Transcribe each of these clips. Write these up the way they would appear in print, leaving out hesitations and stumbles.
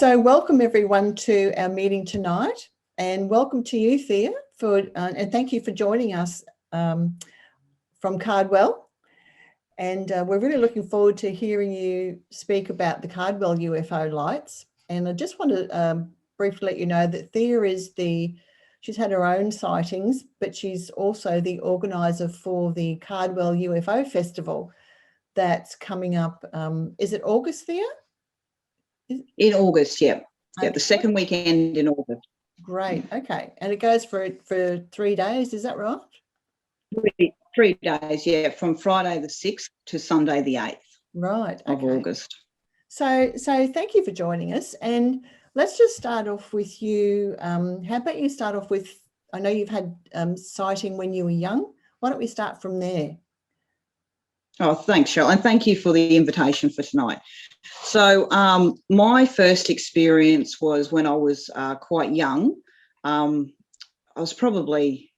So welcome everyone to our meeting tonight, and welcome to you, Thea, and thank you for joining us from Cardwell. And we're really looking forward to hearing you speak about the Cardwell UFO Lights. And I just want to briefly let you know that Thea is she's had her own sightings, but she's also the organizer for the Cardwell UFO Festival that's coming up. Is it August, Thea? In August, yeah. Okay. Yeah, the second weekend in August. Great. Okay. And it goes for 3 days, is that right? 3 days, yeah, from Friday the 6th to Sunday the 8th. Right. Of August. So thank you for joining us. And let's just start off with you. How about you start off with, I know you've had sighting when you were young. Why don't we start from there? Oh, thanks, Cheryl, and thank you for the invitation for tonight. So my first experience was when I was quite young. I was probably,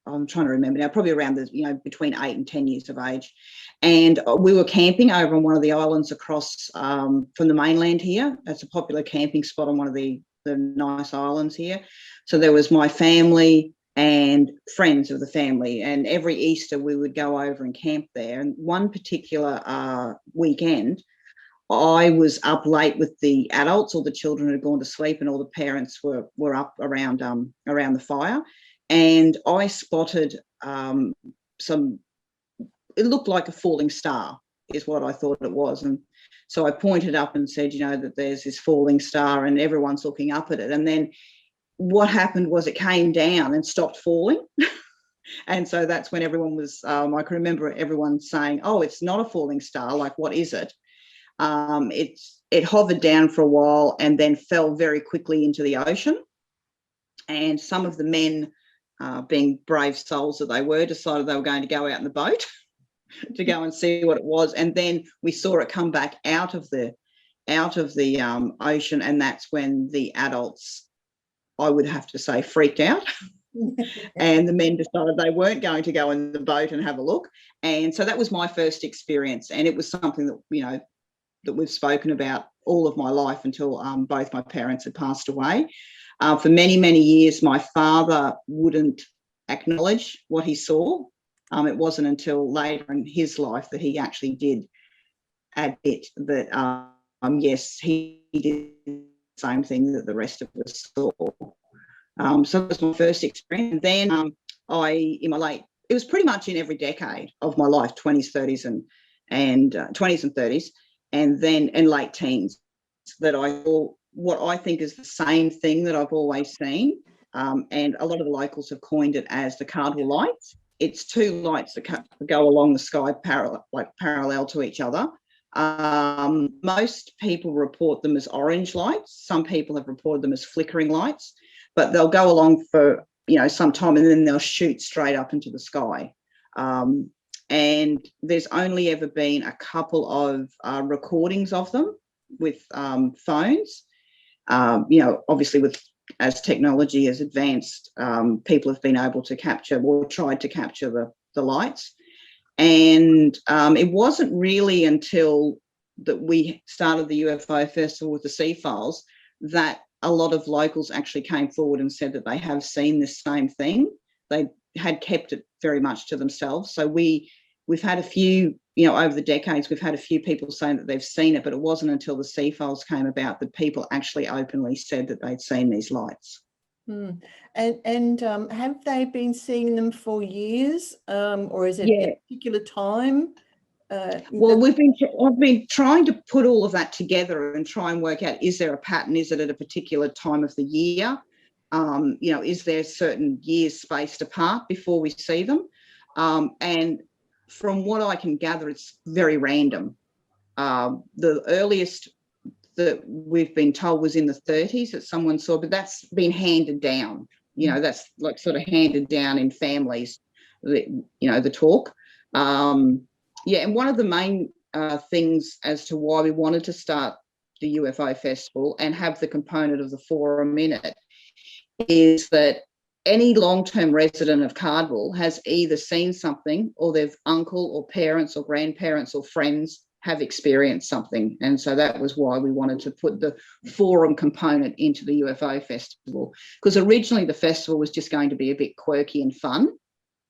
I'm trying to remember now, probably around between 8 and 10 years of age. And we were camping over on one of the islands across from the mainland here. It's a popular camping spot on one of the nice islands here. So there was my family and friends of the family, and every Easter we would go over and camp there. And one particular weekend, I was up late with the adults. All the children had gone to sleep, and all the parents were up around the fire. And I spotted some. It looked like a falling star, is what I thought it was. And so I pointed up and said, that there's this falling star, and everyone's looking up at it. And then what happened was it came down and stopped falling. And so that's when everyone was, I can remember everyone saying, oh, it's not a falling star. Like, what is it? It hovered down for a while and then fell very quickly into the ocean. And some of the men, being brave souls that they were, decided they were going to go out in the boat to go and see what it was. And then we saw it come back out of the ocean. And that's when the adults, I would have to say, freaked out. And the men decided they weren't going to go in the boat and have a look. And so that was my first experience. And it was something that, that we've spoken about all of my life until both my parents had passed away. For many, many years, my father wouldn't acknowledge what he saw. It wasn't until later in his life that he actually did admit that, yes, he did the same thing that the rest of us saw. So that was my first experience. And then it was pretty much in every decade of my life, 20s, 30s and 20s and 30s, and then in late teens, that I saw what I think is the same thing that I've always seen. And a lot of the locals have coined it as the Cardwell Lights. It's two lights that go along the sky parallel to each other. Most people report them as orange lights. Some people have reported them as flickering lights, but they'll go along for some time and then they'll shoot straight up into the sky. And there's only ever been a couple of recordings of them with phones. Obviously as technology has advanced, people have been able to capture or tried to capture the lights. And it wasn't really until that we started the UFO Festival with the Sea Files that a lot of locals actually came forward and said that they have seen this same thing. They had kept it very much to themselves. So we've had a few, over the decades, we've had a few people saying that they've seen it, but it wasn't until the Sea Files came about that people actually openly said that they'd seen these lights. And have they been seeing them for years, or is it a particular time? Well, I've been trying to put all of that together and try and work out, is there a pattern? Is it at a particular time of the year? Is there certain years spaced apart before we see them? And from what I can gather, it's very random. The earliest that we've been told was in the 30s that someone saw, but that's been handed down. That's like sort of handed down in families, the talk. And one of the main things as to why we wanted to start the UFO Festival and have the component of the forum in it is that any long-term resident of Cardwell has either seen something, or their uncle or parents or grandparents or friends have experienced something. And so that was why we wanted to put the forum component into the UFO festival, because originally the festival was just going to be a bit quirky and fun,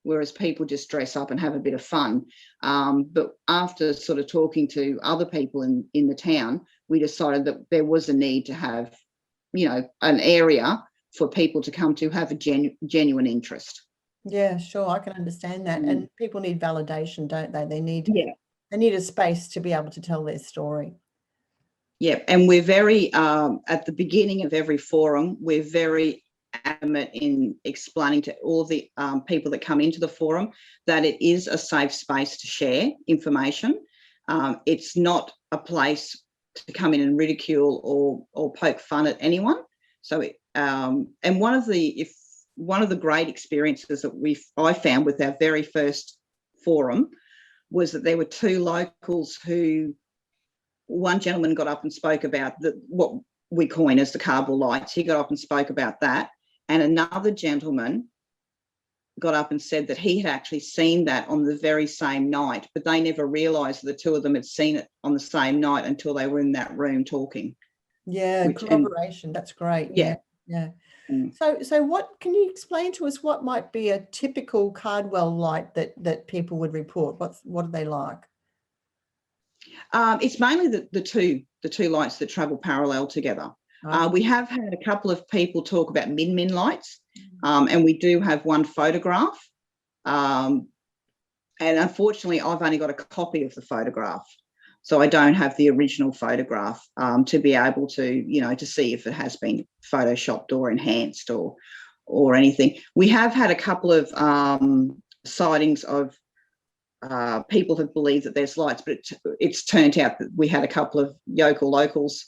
whereas people just dress up and have a bit of fun. But after sort of talking to other people in the town, we decided that there was a need to have, you know, an area for people to come to have a genuine interest. Yeah, sure. I can understand that. And people need validation, don't they? They need a space to be able to tell their story. Yeah, and we're very, at the beginning of every forum, we're very adamant in explaining to all the people that come into the forum that it is a safe space to share information. It's not a place to come in and ridicule or poke fun at anyone. So, and one of the great experiences that I found with our very first forum was that there were two locals who, one gentleman got up and spoke about what we coin as the Cardwell Lights. He got up and spoke about that. And another gentleman got up and said that he had actually seen that on the very same night, but they never realised the two of them had seen it on the same night until they were in that room talking. Yeah, corroboration. That's great. Yeah. So what can you explain to us? What might be a typical Cardwell light that people would report? What are they like? It's mainly the two lights that travel parallel together. Okay. We have had a couple of people talk about Midmid lights, and we do have one photograph. And unfortunately, I've only got a copy of the photograph, so I don't have the original photograph to be able to, you know, to see if it has been photoshopped or enhanced or anything. We have had a couple of sightings of people have believed that there's lights, but it's turned out that we had a couple of locals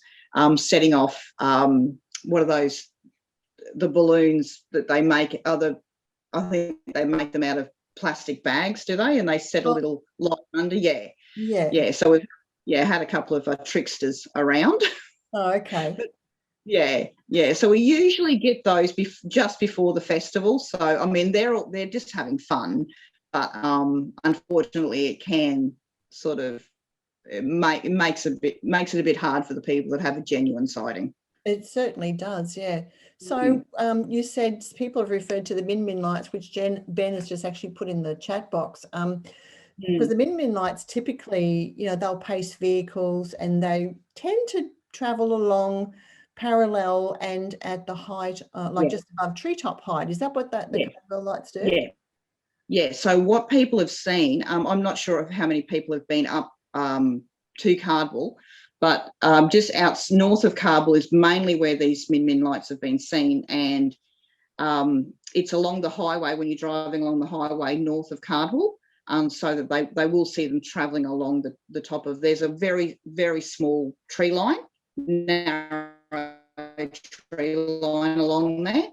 setting off what are those, the balloons that they make, I think they make them out of plastic bags, do they? And they set a little light under. Yeah. So we've had a couple of tricksters around. Oh, okay. But yeah. So we usually get those just before the festival. So I mean, they're just having fun. But unfortunately, it can sort of makes it a bit hard for the people that have a genuine sighting. It certainly does, yeah. So you said people have referred to the Midmid lights, which Ben has just actually put in the chat box. Because the Midmid lights typically, you know, they'll pace vehicles and they tend to travel along parallel and at the height, just above treetop height. Is that what the Cardwell lights do? Yeah. So what people have seen, I'm not sure of how many people have been up to Cardwell, but just out north of Cardwell is mainly where these Midmid lights have been seen, and it's along the highway when you're driving along the highway north of Cardwell, so that they will see them travelling along the top of. There's a very, very small tree line, narrow tree line along there.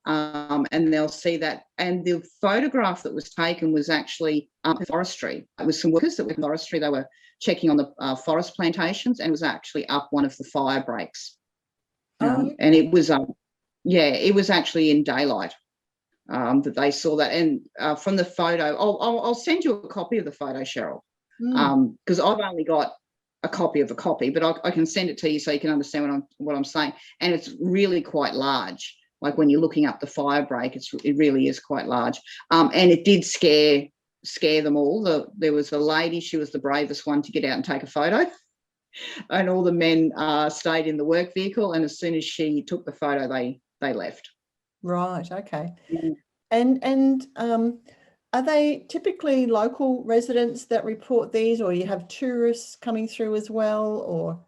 And they'll see that. And the photograph that was taken was actually forestry. It was some workers that were in forestry. They were checking on the forest plantations, and it was actually up one of the fire breaks. And it was, it was actually in daylight that they saw that. And from the photo, I'll send you a copy of the photo, Cheryl, because I've only got a copy of a copy, but I can send it to you so you can understand what I'm saying. And it's really quite large. Like when you're looking up the fire break, it really is quite large. And it did scare them all. There was a lady, she was the bravest one to get out and take a photo. And all the men stayed in the work vehicle. And as soon as she took the photo, they left. Right, okay. And are they typically local residents that report these, or you have tourists coming through as well, or?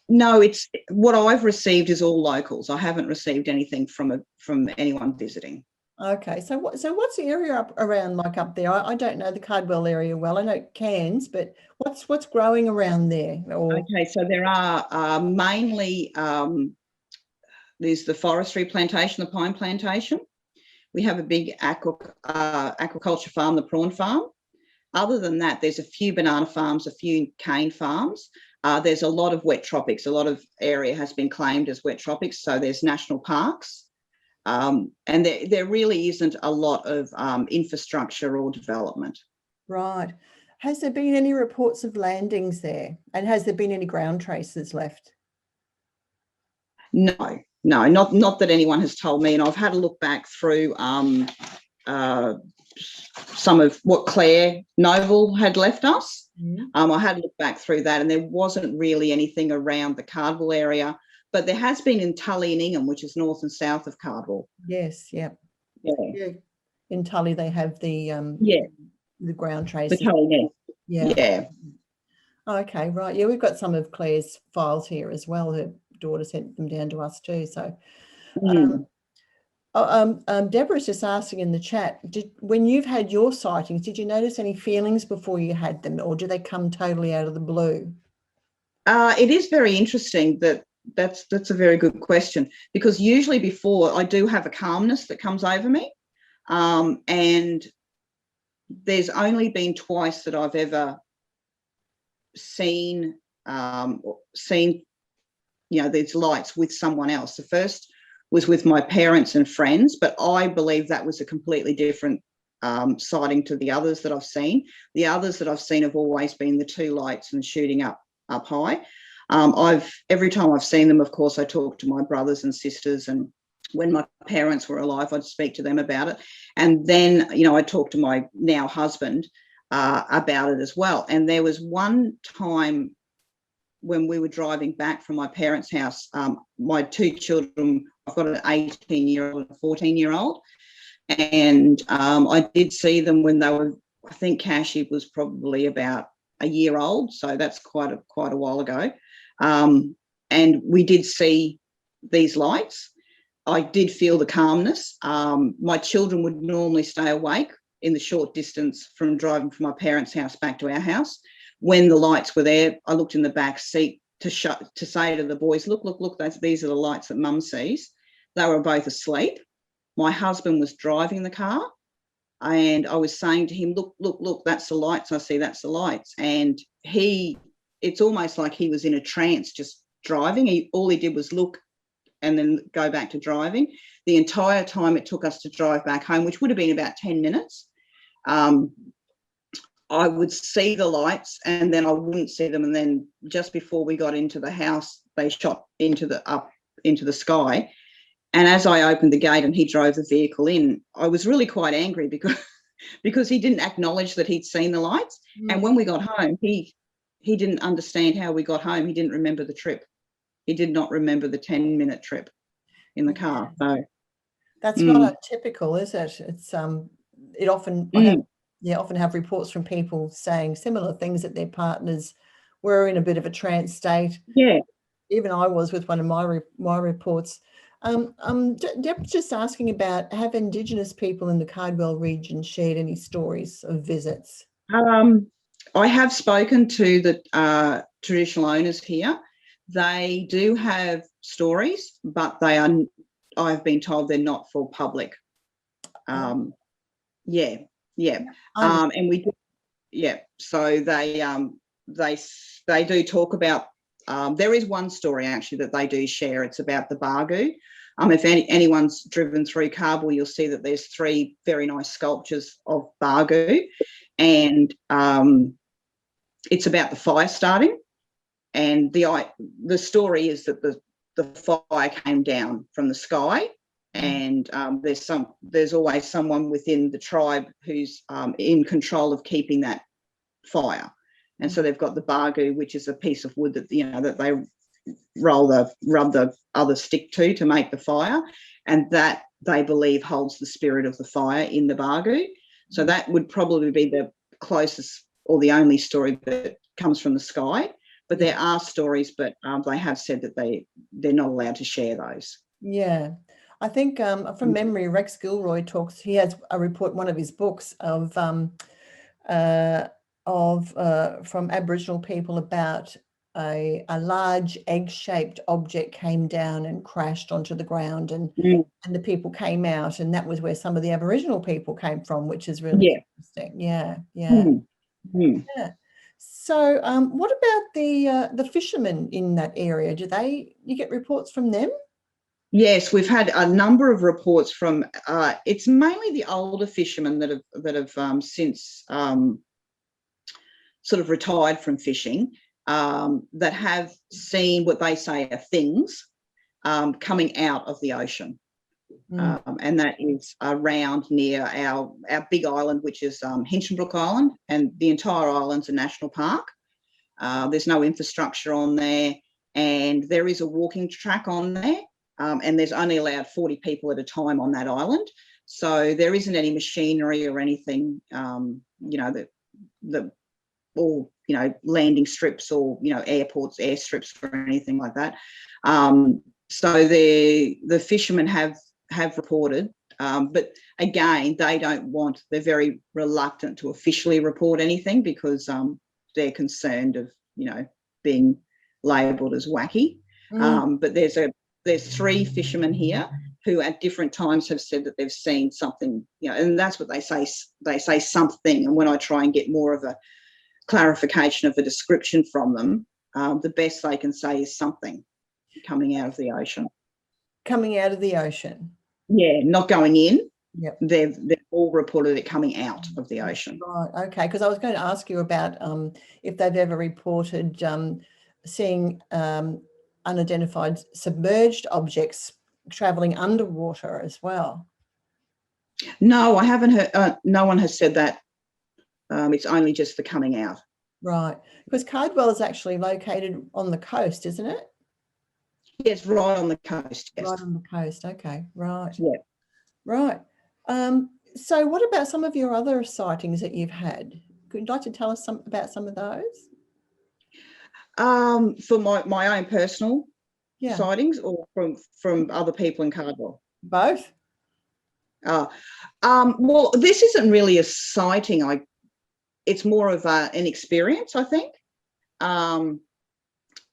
No, it's what I've received is all locals. I haven't received anything from anyone visiting. Okay, so what's the area around like up there? I don't know the Cardwell area well. I know Cairns, but what's growing around there? Okay, so there are mainly there's the forestry plantation, the pine plantation. We have a big aquaculture farm, the prawn farm. Other than that, there's a few banana farms, a few cane farms. There's a lot of wet tropics. A lot of area has been claimed as wet tropics. So there's national parks. And there really isn't a lot of infrastructure or development. Right. Has there been any reports of landings there? And has there been any ground traces left? No, not that anyone has told me. And I've had a look back through some of what Claire Noble had left us. I had a look back through that, and there wasn't really anything around the Cardwell area, but there has been in Tully and Ingham, which is north and south of Cardwell. Yes, yeah. Yeah. In Tully they have the ground traces. The Tully nest. Yeah. Okay, right. Yeah, we've got some of Claire's files here as well. Her daughter sent them down to us too. So Deborah's just asking in the chat, when you've had your sightings, did you notice any feelings before you had them, or do they come totally out of the blue? It is very interesting that's a very good question, because usually before I do have a calmness that comes over me, and there's only been twice that I've ever seen these lights with someone else. The first was with my parents and friends, but I believe that was a completely different sighting to the others that I've seen. The others that I've seen have always been the two lights and shooting up high. Every time I've seen them, of course, I talk to my brothers and sisters, and when my parents were alive, I'd speak to them about it. And then, I talked to my now husband about it as well. And there was one time when we were driving back from my parents' house, my two children, I've got an 18-year-old and a 14-year-old, and I did see them when they were, I think Cashy was probably about a year old, so that's quite a while ago. And we did see these lights. I did feel the calmness. My children would normally stay awake in the short distance from driving from my parents' house back to our house. When the lights were there, I looked in the back seat to say to the boys, look, these are the lights that Mum sees. They were both asleep. My husband was driving the car, and I was saying to him, look, that's the lights. I see, that's the lights. And it's almost like he was in a trance just driving. All he did was look and then go back to driving. The entire time it took us to drive back home, which would have been about 10 minutes, I would see the lights and then I wouldn't see them. And then just before we got into the house, they shot up into the sky. And as I opened the gate and he drove the vehicle in, I was really quite angry because he didn't acknowledge that he'd seen the lights. And when we got home, he didn't understand how we got home. He didn't remember the trip. He did not remember the 10-minute trip in the car. So that's not atypical, is it? It's it often often have reports from people saying similar things, that their partners were in a bit of a trance state. Yeah. Even I was with one of my reports. Deb's just asking about, have Indigenous people in the Cardwell region shared any stories of visits? I have spoken to the traditional owners here. They do have stories, but I've been told they're not for public. And we do, so they do talk about, there is one story actually that they do share. It's about the Bargoo. If anyone's driven through Cardwell, you'll see that there's 3 very nice sculptures of Bargoo, and it's about the fire starting. And the story is that the fire came down from the sky, and there's always someone within the tribe who's in control of keeping that fire. And so they've got the Bargoo, which is a piece of wood that that they rub the other stick to make the fire, and that they believe holds the spirit of the fire in the Bargoo. So that would probably be the closest or the only story that comes from the sky. But there are stories, but they have said that they're not allowed to share those. Yeah, I think from memory, Rex Gilroy talks. He has a report in one of his books from Aboriginal people about a large egg-shaped object came down and crashed onto the ground, and the people came out, and that was where some of the Aboriginal people came from, which is really interesting. Yeah. So what about the fishermen in that area? You get reports from them? Yes, we've had a number of reports from, it's mainly the older fishermen that have since sort of retired from fishing that have seen what they say are things coming out of the ocean. And that is around near our big island, which is Hinchinbrook Island, and the entire island's a national park. There's no infrastructure on there, and there is a walking track on there, and there's only allowed 40 people at a time on that island. So there isn't any machinery or anything, or landing strips or airports, airstrips or anything like that. So the fishermen have reported, but again, they're very reluctant to officially report anything because they're concerned of being labelled as wacky. But there's 3 fishermen here who at different times have said that they've seen something, and that's what they say. They say something, and when I try and get more of a clarification of the description from them, the best they can say is something coming out of the ocean. Coming out of the ocean. Yeah, not going in. Yep. They've all reported it coming out of the ocean. Right. Okay. Because I was going to ask you about if they've ever reported seeing unidentified submerged objects traveling underwater as well. No, I haven't heard. No one has said that. It's only just the coming out. Right. Because Cardwell is actually located on the coast, isn't it? Yes, right on the coast. Yes. Right on the coast. Okay. Right. Yeah. Right. So what about some of your other sightings that you've had? Would you like to tell us about some of those? For my own personal sightings, or from other people in Cardwell? Both. Well, this isn't really a sighting. It's more of an experience, I think.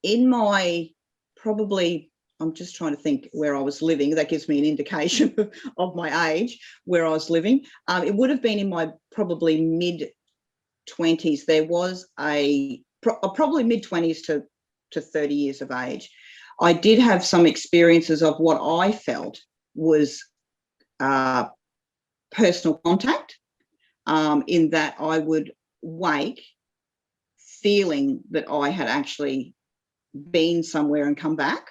In my I'm just trying to think where I was living. That gives me an indication of my age, where I was living. It would have been in my probably mid-20s. There was probably mid-20s to 30 years of age. I did have some experiences of what I felt was personal contact, in that I would wake feeling that I had actually been somewhere and come back.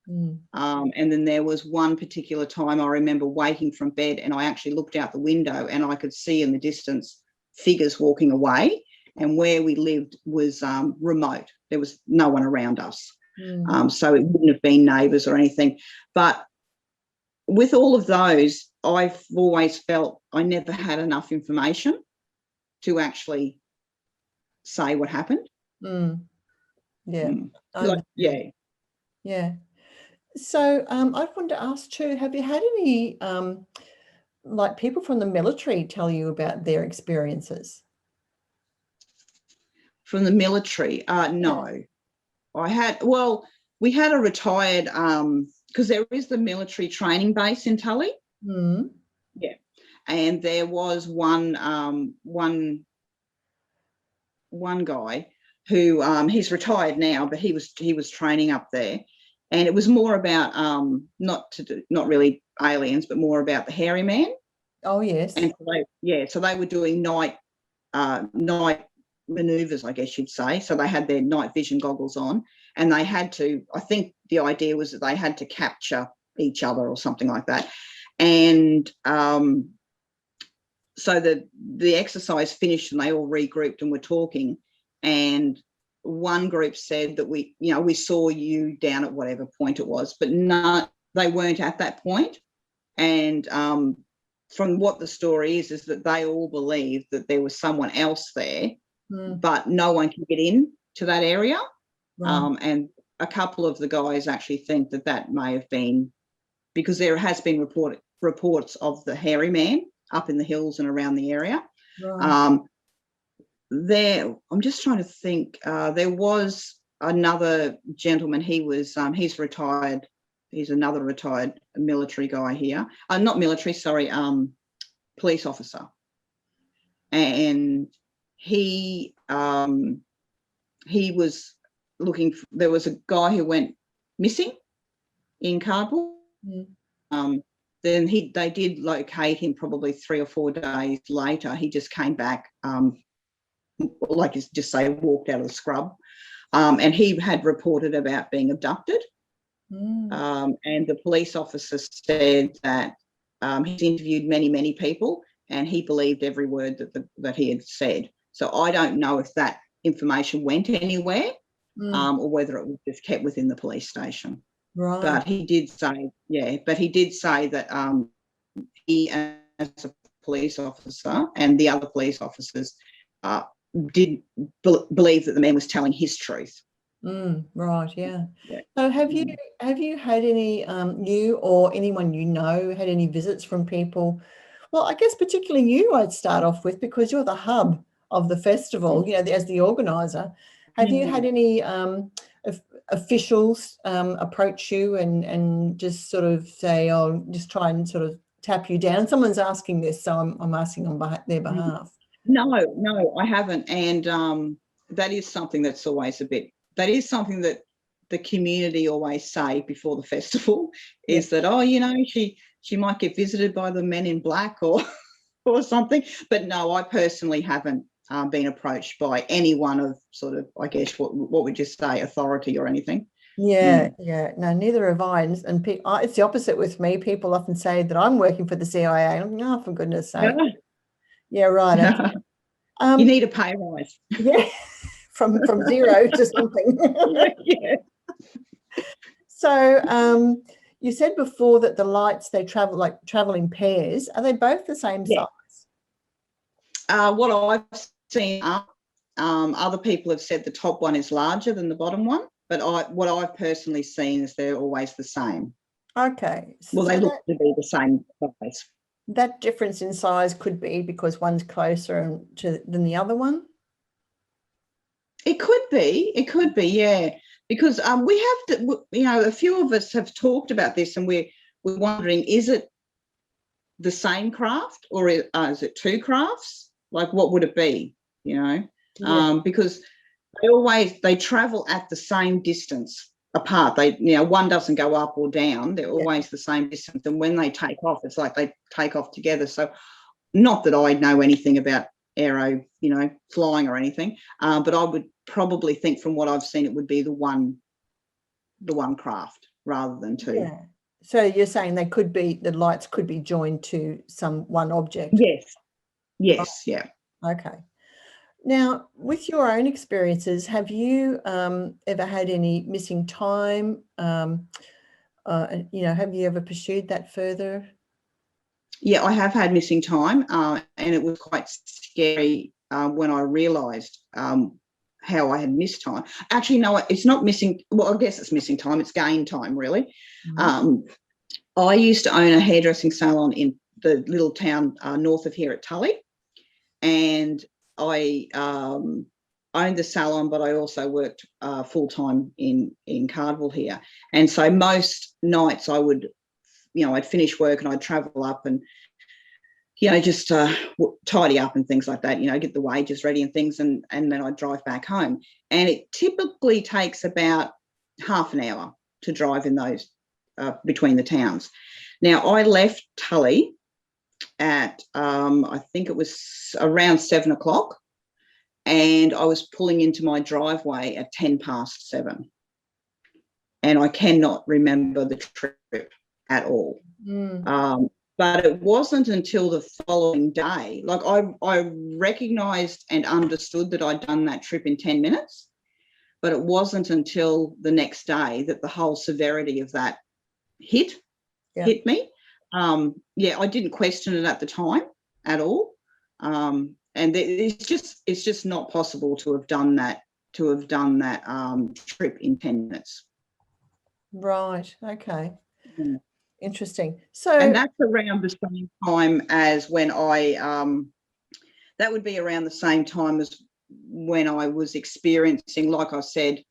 And then there was one particular time I remember waking from bed and I actually looked out the window and I could see in the distance figures walking away, and where we lived was remote. There was no one around us. So it wouldn't have been neighbours or anything. But with all of those, I've always felt I never had enough information to actually say what happened. Yeah. Yeah. So I wanted to ask too, have you had any like people from the military tell you about their experiences? From the military? No. We had a retired, because there is the military training base in Tully. Yeah. And there was one guy who he's retired now, but he was training up there, and it was more about not really aliens, but more about the hairy man. Oh yes. And so they were doing night maneuvers, I guess you'd say. So they had their night vision goggles on, and they had to, I think the idea was that they had to capture each other or something like that. And so the exercise finished and they all regrouped and were talking, and one group said that we saw you down at whatever point it was, but they weren't at that point. And from what the story is that they all believed that there was someone else there, but no one can get in to that area. Right. And a couple of the guys actually think that may have been because there has been reports of the hairy man up in the hills and around the area. Right. I'm just trying to think. There was another gentleman. He's retired. He's another retired military guy here. Not military, sorry, police officer. And he was looking. There was a guy who went missing in Cardwell. Then they did locate him probably 3 or 4 days later. He just came back like you just say, walked out of the scrub. And he had reported about being abducted. And the police officer said that he's interviewed many people, and he believed every word that he had said. So I don't know if that information went anywhere, or whether it was just kept within the police station. Right. But he did say, that he, as a police officer, and the other police officers did believe that the man was telling his truth. Right, yeah. So have you had any, you or anyone you know, had any visits from people? Well, I guess particularly you, I'd start off with, because you're the hub of the festival, you know, as the organizer. Have you had any officials approach you and just sort of say, oh, just try and sort of tap you down? Someone's asking this, so I'm asking on their behalf. No, I haven't. And that is something that's always that is something that the community always say before the festival, is that, oh, you know, she might get visited by the men in black or something. But no, I personally haven't been approached by anyone of sort of, I guess, what would you say, authority or anything. Yeah. No, neither have I. And it's the opposite with me. People often say that I'm working for the CIA. I'm like, oh, for goodness sake. Yeah, right. Okay. You need a pay rise. Yeah, from 0 to something. Yeah. So you said before that the lights, they travel in pairs. Are they both the same size? What I've seen, other people have said the top one is larger than the bottom one, but what I've personally seen is they're always the same. Okay. Well, they look to be the same size. That difference in size could be because one's closer than the other one? It could be, yeah. Because we have to, you know, a few of us have talked about this, and we're wondering, is it the same craft, or is it two crafts? Like, what would it be, you know? Because they travel at the same distance apart. One doesn't go up or down. They're always the same distance. And when they take off, it's like they take off together. So not that I know anything about aero, you know, flying or anything, but I would probably think, from what I've seen, it would be the one craft rather than two. Yeah. So you're saying the lights could be joined to one object? Yes, yeah. Okay. Now, with your own experiences, have you ever had any missing have you ever pursued that further? Yeah, I have had missing time, and it was quite scary when I realised how I had missed time. Actually, no, it's not missing. Well, I guess it's missing time. It's gain time, really. I used to own a hairdressing salon in the little town north of here at Tully, and I owned the salon, but I also worked full-time in Cardwell here. And so most nights I would, I'd finish work and I'd travel up and, just tidy up and things like that, get the wages ready and things, and then I'd drive back home. And it typically takes about half an hour to drive in those between the towns. Now, I left Tully at, I think it was around 7 o'clock, and I was pulling into my driveway at 7:10. And I cannot remember the trip at all. But it wasn't until the following day, like I recognised and understood that I'd done that trip in 10 minutes, but it wasn't until the next day that the whole severity of that hit me. I didn't question it at the time at all. And it's just not possible to have done that trip in 10 minutes. Right. Okay. Interesting. And that's around the same time as when that would be around the same time as when I was experiencing, like I said,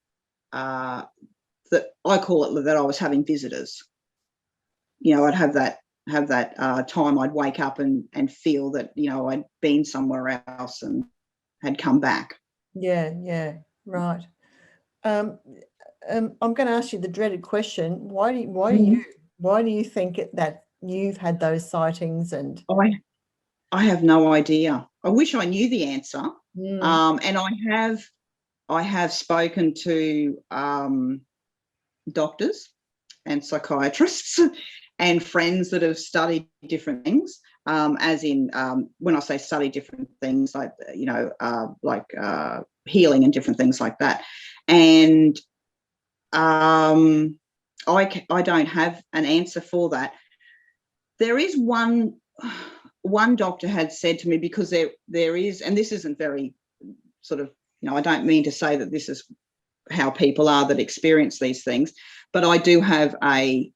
that I call it that I was having visitors. I'd have that time I'd wake up and feel that, I'd been somewhere else and had come back. Yeah, right. I'm going to ask you the dreaded question. Why do you think that you've had those sightings? And I have no idea. I wish I knew the answer. And I have spoken to doctors and psychiatrists and friends that have studied different things, as in, when I say study different things, like, healing and different things like that. And I don't have an answer for that. There is one doctor had said to me, because there is, and this isn't very sort of, I don't mean to say that this is how people are that experience these things, but I do have a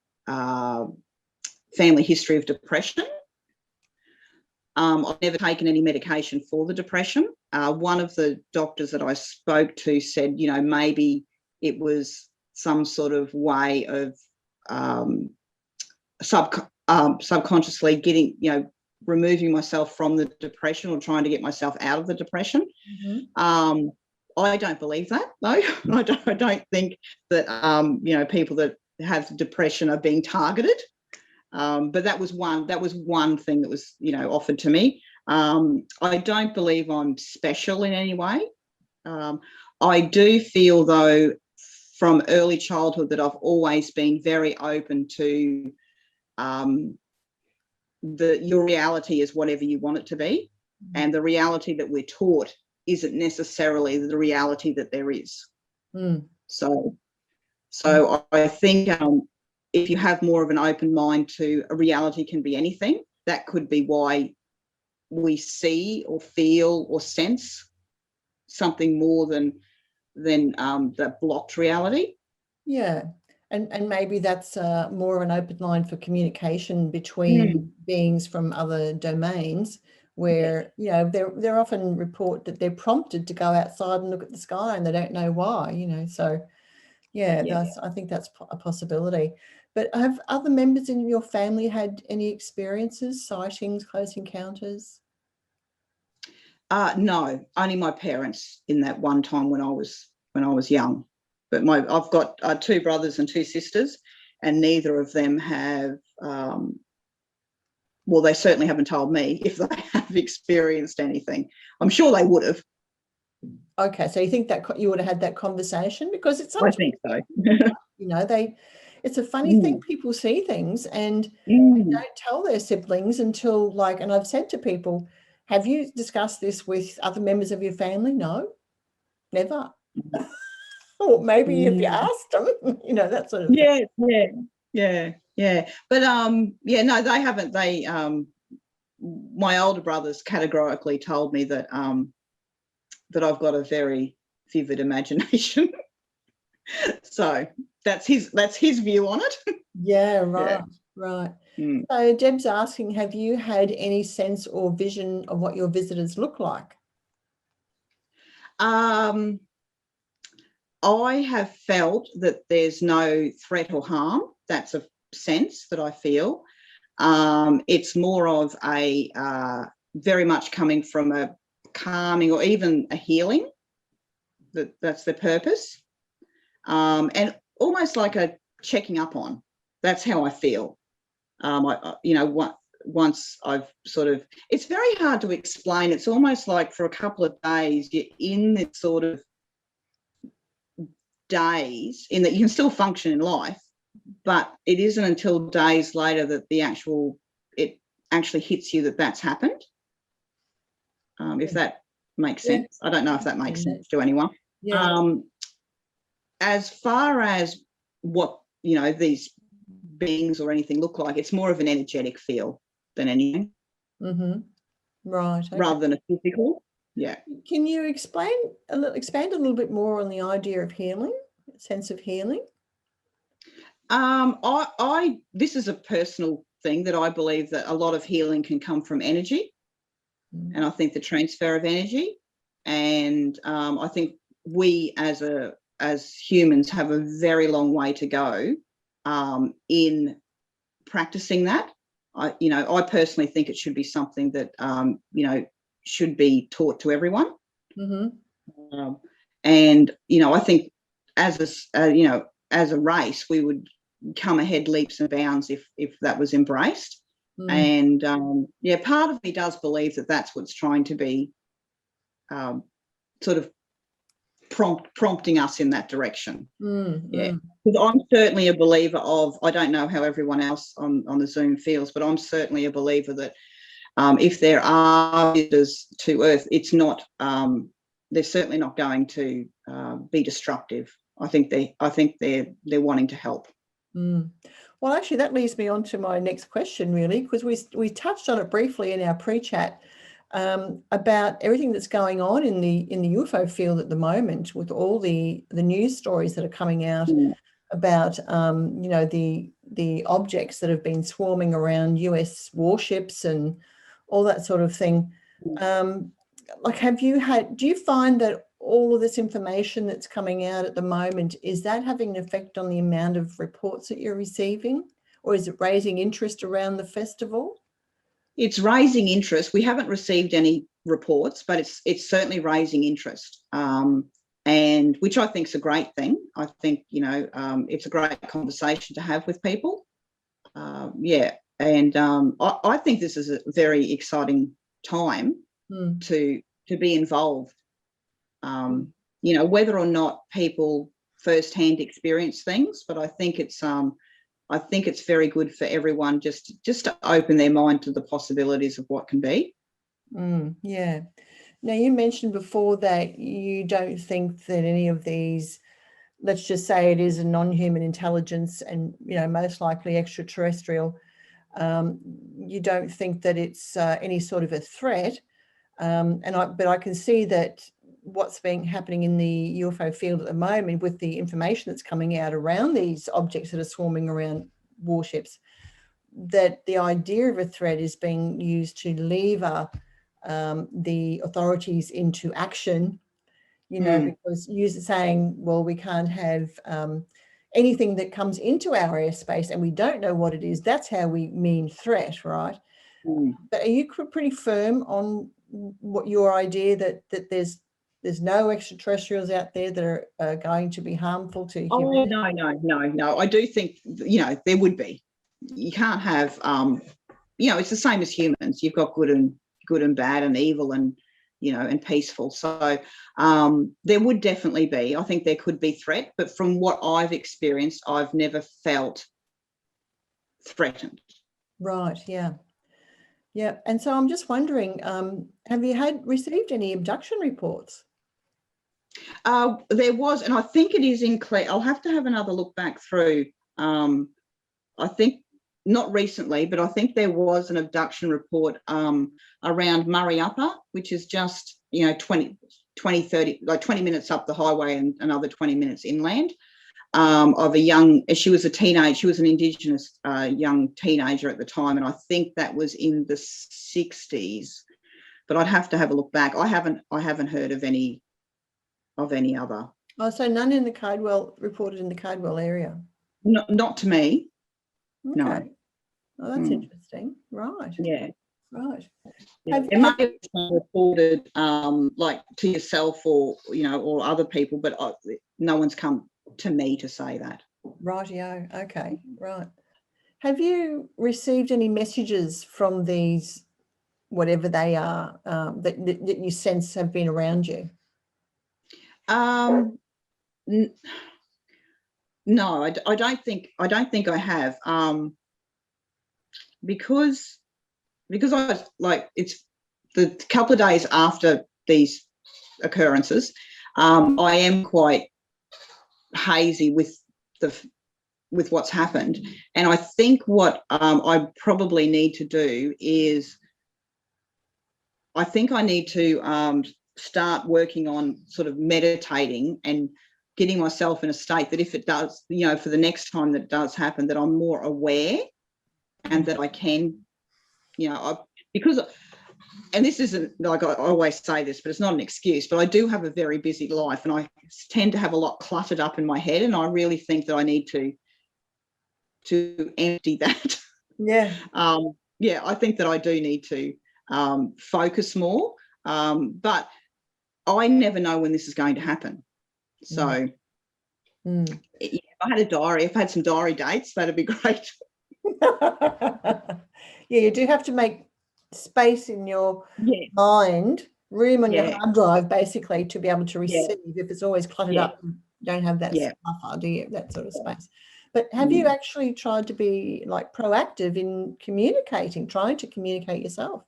family history of depression. I've never taken any medication for the depression. One of the doctors that I spoke to said, maybe it was some sort of way of subconsciously getting, removing myself from the depression or trying to get myself out of the depression. I don't believe that, though. I don't think that, people that have depression are being targeted. But that was one thing that was, offered to me. I don't believe I'm special in any way. I do feel, though, from early childhood that I've always been very open to your reality is whatever you want it to be, and the reality that we're taught isn't necessarily the reality that there is. So I think if you have more of an open mind to a reality can be anything, that could be why we see or feel or sense something more than that blocked reality. Yeah. And maybe that's more of an open line for communication between beings from other domains, where they're often report that they're prompted to go outside and look at the sky and they don't know why. So I think that's a possibility. But have other members in your family had any experiences, sightings, close encounters? No, only my parents in that one time when I was young. But I've got 2 brothers and 2 sisters, and neither of them have. Well, they certainly haven't told me if they have experienced anything. I'm sure they would have. Okay, so you think that you would have had that conversation? Because it's sometimes, I think so. it's a funny thing. People see things and they don't tell their siblings until and I've said to people, have you discussed this with other members of your family? No, never. Or maybe if you asked them, that sort of thing. Yeah. But no, they haven't. They my older brothers categorically told me that that I've got a very vivid imagination. So that's his view on it. Yeah, right. So Deb's asking, have you had any sense or vision of what your visitors look like? I have felt that there's no threat or harm. That's a sense that I feel. It's more of a very much coming from a calming or even a healing. That's the purpose. And almost like a checking up on. That's how I feel. Once I've sort of, it's very hard to explain. It's almost like for a couple of days you're in this sort of days in that you can still function in life, but it isn't until days later that it actually hits you that that's happened. If that makes sense. I don't know if that makes sense to anyone. As far as what these beings or anything look like, it's more of an energetic feel than anything. Right. Okay. Rather than a physical. Yeah. Can you expand a little bit more on the idea of healing, sense of healing? This is a personal thing that I believe that a lot of healing can come from energy, and I think the transfer of energy, and I think we as humans have a very long way to go in practicing that. I personally think it should be something that should be taught to everyone. And I think as a race we would come ahead leaps and bounds if that was embraced. And yeah, part of me does believe that that's what's trying to be sort of prompting us in that direction. Yeah, because I'm certainly a believer of, I don't know how everyone else on the Zoom feels, but I'm certainly a believer that if there are visitors to Earth, it's not they're certainly not going to be destructive. I think they're wanting to help. Well, actually, that leads me on to my next question, really, because we touched on it briefly in our pre-chat about everything that's going on in the UFO field at the moment, with all the news stories that are coming out about you know, the objects that have been swarming around US warships and all that sort of thing. Like, do you find that all of this information that's coming out at the moment, is that having an effect on the amount of reports that you're receiving, or is it raising interest around the festival? It's raising interest. We haven't received any reports, but it's certainly raising interest, and which I think is a great thing. I think, you know, it's a great conversation to have with people. Yeah, and I think this is a very exciting time to be involved. You know, whether or not people firsthand experience things, but I think it's very good for everyone just to open their mind to the possibilities of what can be. Yeah. Now, you mentioned before that you don't think that any of these, let's just say it is a non-human intelligence and, you know, most likely extraterrestrial, you don't think that it's any sort of a threat. But I can see that what's happening in the UFO field at the moment, with the information that's coming out around these objects that are swarming around warships, that the idea of a threat is being used to lever the authorities into action, you know, because you're saying, well, we can't have anything that comes into our airspace and we don't know what it is. That's how we mean threat, right? But are you pretty firm on what your idea that there's no extraterrestrials out there that are going to be harmful to humanity? Oh, no. I do think, you know, there would be. You can't have, you know, it's the same as humans. You've got good and bad and evil and, you know, and peaceful. So there would definitely be. I think there could be threat, but from what I've experienced, I've never felt threatened. Right. Yeah. Yeah. And so I'm just wondering, have you received any abduction reports? There was, and I think it is in Clare. I'll have to have another look back through. I think not recently, but I think there was an abduction report around Murray Upper, which is just, you know, 20, 30, like 20 minutes up the highway and another 20 minutes inland, of she was an Indigenous young teenager at the time, and I think that was in the 60s, but I'd have to have a look back. I haven't heard of any other. Oh, so none in the Cardwell, reported in the Cardwell area? Not to me. Okay. No. Oh, that's interesting. Right. Yeah. Right. Yeah. It might have been reported like to yourself or, you know, or other people, but no one's come to me to say that. Rightio. Okay. Right. Have you received any messages from these, whatever they are, that you sense have been around you? No, I don't think I have, because I was like, it's the couple of days after these occurrences, I am quite hazy with what's happened, and I think what I probably need to do is, I think I need to start working on sort of meditating and getting myself in a state that if it does, you know, for the next time that it does happen, that I'm more aware and that I can, you know, because, and this isn't, like, I always say this, but it's not an excuse, but I do have a very busy life and I tend to have a lot cluttered up in my head, and I really think that I need to empty that. Yeah. Yeah, I think that I do need to focus more, but I never know when this is going to happen. So if I had a diary, if I had some diary dates, that'd be great. Yeah, you do have to make space in your mind, room on your hard drive, basically, to be able to receive. If it's always cluttered up, you don't have that buffer, do you? That sort of space. But have you actually tried to be like proactive in communicating, trying to communicate yourself?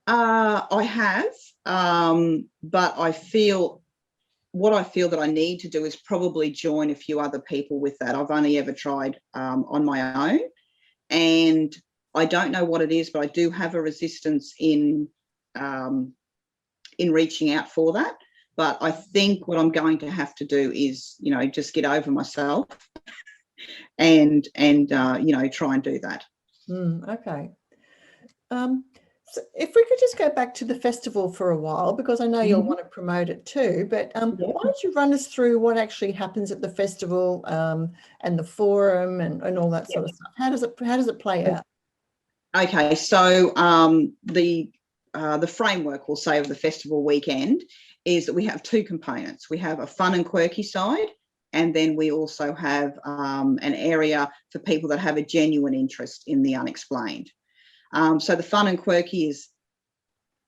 I have, but I feel that I need to do is probably join a few other people with that. I've only ever tried on my own, and I don't know what it is, but I do have a resistance in reaching out for that. But I think what I'm going to have to do is, just get over myself and try and do that. Okay. So if we could just go back to the festival for a while, because I know you'll want to promote it too, but why don't you run us through what actually happens at the festival and the forum and all that sort of stuff? How does it play out? Okay, so the framework, we'll say, of the festival weekend is that we have two components. We have a fun and quirky side, and then we also have an area for people that have a genuine interest in the unexplained. So the fun and quirky is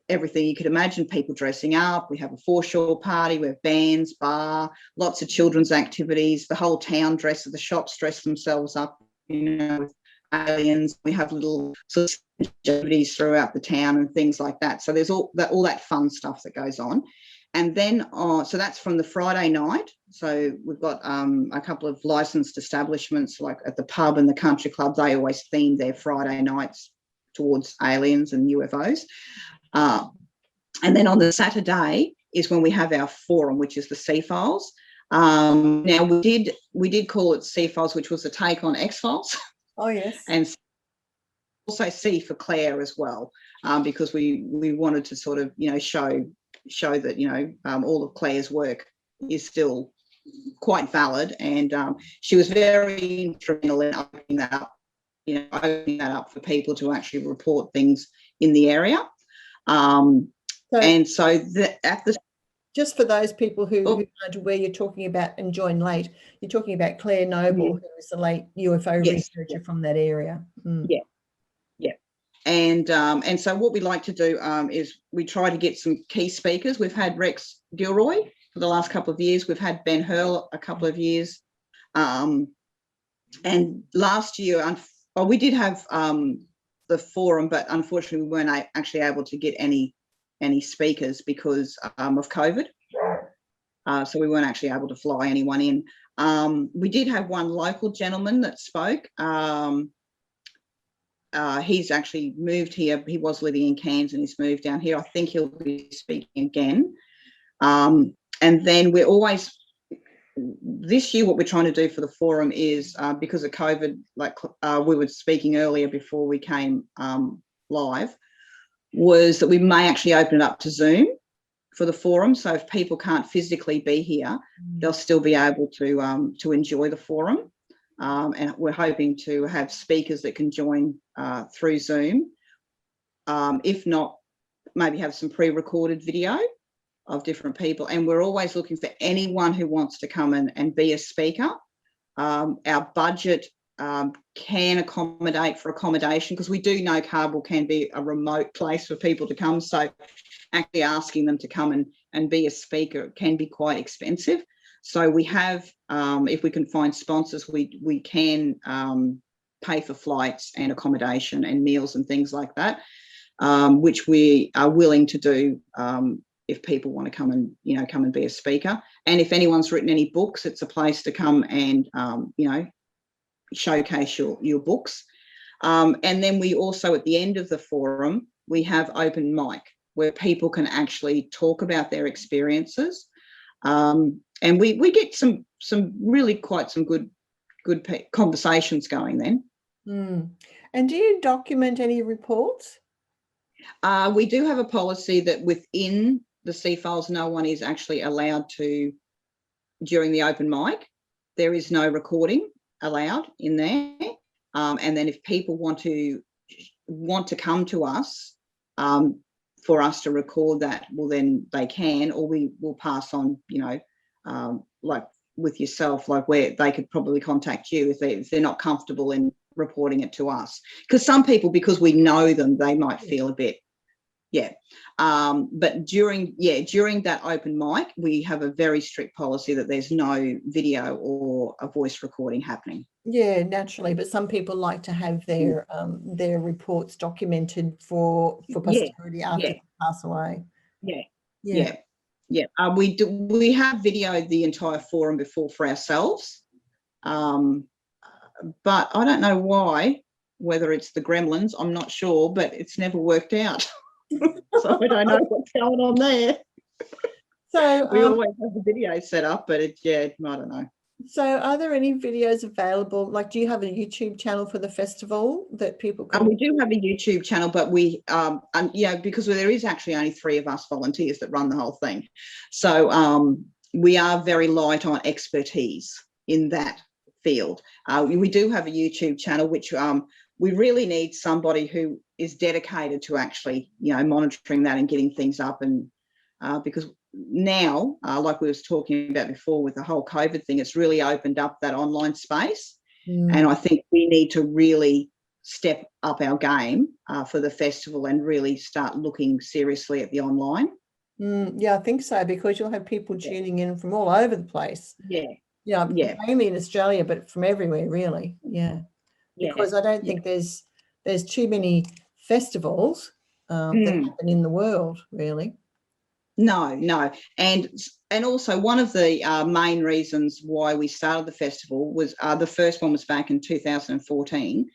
everything you could imagine, people dressing up. We have a foreshore party, we have bands, bar, lots of children's activities. The whole town dresses, the shops dress themselves up, with aliens. We have little sort of activities throughout the town and things like that. So there's all that fun stuff that goes on. And then, so that's from the Friday night. So we've got a couple of licensed establishments, like at the pub and the country club. They always theme their Friday nights towards aliens and UFOs. And then on the Saturday is when we have our forum, which is the Sea Files. Now we did call it Sea Files, which was a take on X Files. Oh yes. And also C for Claire as well, because we wanted to sort of show that all of Claire's work is still quite valid, and she was very instrumental in opening that up for people to actually report things in the area. Just for those people who aren't aware, you're talking about and join late, you're talking about Claire Noble, who is the late UFO researcher from that area. And so what we like to do is we try to get some key speakers. We've had Rex Gilroy for the last couple of years. We've had Ben Hurl a couple of years. And last year, we did have the forum, but unfortunately we weren't actually able to get any speakers because of COVID. So we weren't actually able to fly anyone in. We did have one local gentleman that spoke. He's actually moved here. He was living in Cairns and he's moved down here. I think he'll be speaking again. And then we're always, this year what we're trying to do for the forum is, because of COVID, like we were speaking earlier before we came live, was that we may actually open it up to Zoom for the forum. So if people can't physically be here, they'll still be able to enjoy the forum. And we're hoping to have speakers that can join through Zoom. If not, maybe have some pre-recorded video of different people. And we're always looking for anyone who wants to come and be a speaker. Our budget can accommodate for accommodation, because we do know Cardwell can be a remote place for people to come. So actually asking them to come and be a speaker can be quite expensive. So we have, if we can find sponsors, we can pay for flights and accommodation and meals and things like that, which we are willing to do if people want to come and be a speaker. And if anyone's written any books, it's a place to come and showcase your books. And then we also, at the end of the forum, we have open mic where people can actually talk about their experiences. And we get some really quite some good conversations going then. And do you document any reports? We do have a policy that within the Sea Files, no one is actually allowed to, during the open mic, there is no recording allowed in there. And then if people want to come to us for us to record that, well, then they can, or we will pass on, like with yourself, like where they could probably contact you if they're not comfortable in reporting it to us. Because some people, because we know them, they might feel a bit, but during that open mic, we have a very strict policy that there's no video or a voice recording happening. Yeah, naturally, but some people like to have their reports documented for posterity after they pass away. We have videoed the entire forum before for ourselves, but I don't know why, whether it's the gremlins, I'm not sure, but it's never worked out. So I don't know what's going on there. So we always have the video set up, but I don't know. So are there any videos available? Like, do you have a YouTube channel for the festival that people can? We do have a YouTube channel, but we, because there is actually only 3 of us volunteers that run the whole thing. So we are very light on expertise in that field. We do have a YouTube channel, which we really need somebody who is dedicated to actually, monitoring that and getting things up. And because now, like we was talking about before with the whole COVID thing, it's really opened up that online space. And I think we need to really step up our game for the festival and really start looking seriously at the online. Yeah, I think so, because you'll have people tuning in from all over the place. Mainly in Australia, but from everywhere, really. Because I don't think there's too many festivals that happen in the world, really. No. And also one of the main reasons why we started the festival was the first one was back in 2014,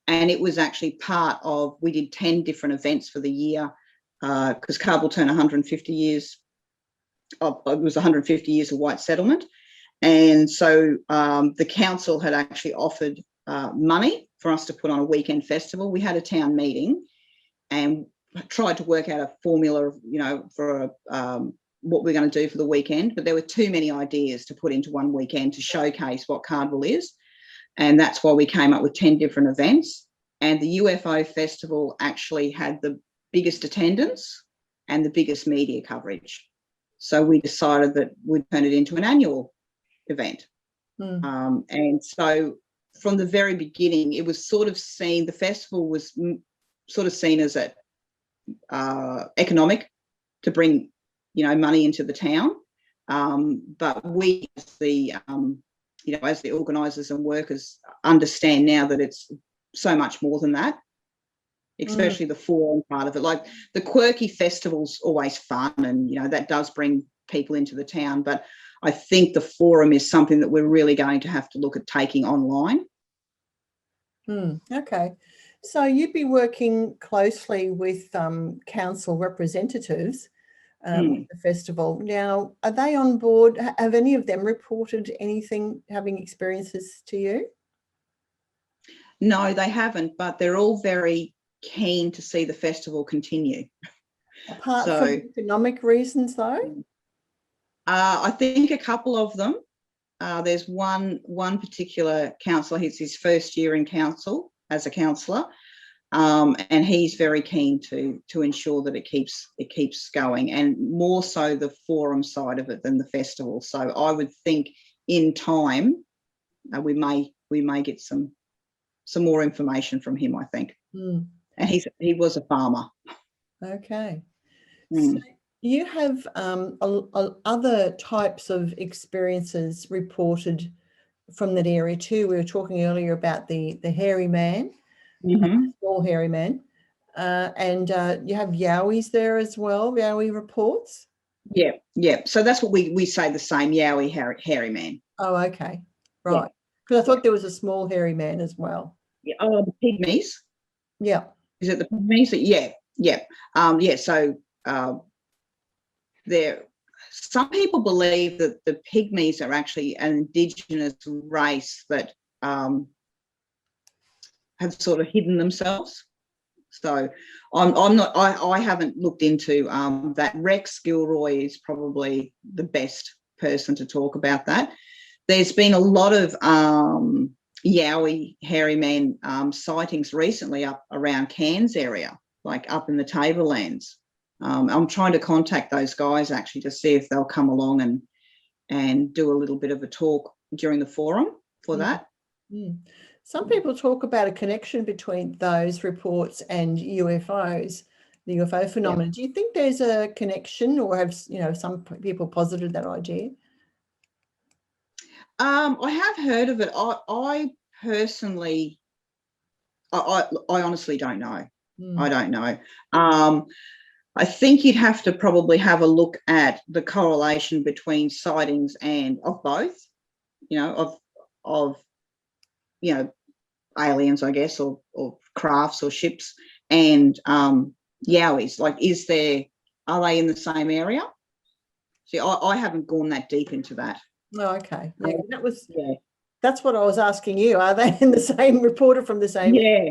and it was actually part of, we did 10 different events for the year, because Cardwell turned 150 years. It was 150 years of white settlement. And so the council had actually offered money for us to put on a weekend festival. We had a town meeting and tried to work out a formula, for what we're going to do for the weekend, but there were too many ideas to put into one weekend to showcase what Cardwell is. And that's why we came up with 10 different events. And the UFO Festival actually had the biggest attendance and the biggest media coverage. So we decided that we'd turn it into an annual event. And so from the very beginning, it was sort of seen, the festival was sort of seen as economic, to bring money into the town, but we as the as the organisers and workers understand now that it's so much more than that, especially the forum part of it. Like the quirky festival's always fun, and that does bring people into the town, but I think the forum is something that we're really going to have to look at taking online. Okay. So you'd be working closely with council representatives with the festival. Now, are they on board? Have any of them reported anything, having experiences to you? No, they haven't, but they're all very keen to see the festival continue. Apart from economic reasons, though? I think a couple of them. There's one particular councillor, he's his first year in council as a councillor, and he's very keen to ensure that it keeps going, and more so the forum side of it than the festival. So I would think in time we may get some more information from him, I think. And he was a farmer. Okay. So you have other types of experiences reported from that area too. We were talking earlier about the hairy man, small hairy man, and you have Yowies there as well, Yowie reports. Yeah. So that's what we say, the same, Yowie hairy man. Oh, okay, right. Because I thought there was a small hairy man as well. Yeah. Oh, the pygmies. Yeah. Is it the pygmies? Yeah. So some people believe that the pygmies are actually an indigenous race that have sort of hidden themselves. So I haven't looked into that. Rex Gilroy is probably the best person to talk about that. There's been a lot of Yowie hairy man sightings recently up around Cairns area, like up in the Tablelands. I'm trying to contact those guys actually to see if they'll come along and do a little bit of a talk during the forum for that. Some people talk about a connection between those reports and UFOs, the UFO phenomenon. Do you think there's a connection, or have some people posited that idea? I have heard of it. I personally, I honestly don't know. I don't know. I think you'd have to probably have a look at the correlation between sightings and of both, of aliens, I guess, or crafts or ships, and yowies. Like, are they in the same area? See, I haven't gone that deep into that. Oh, okay. Yeah, that's what I was asking you. Are they in the same, reporter from the same? Yeah.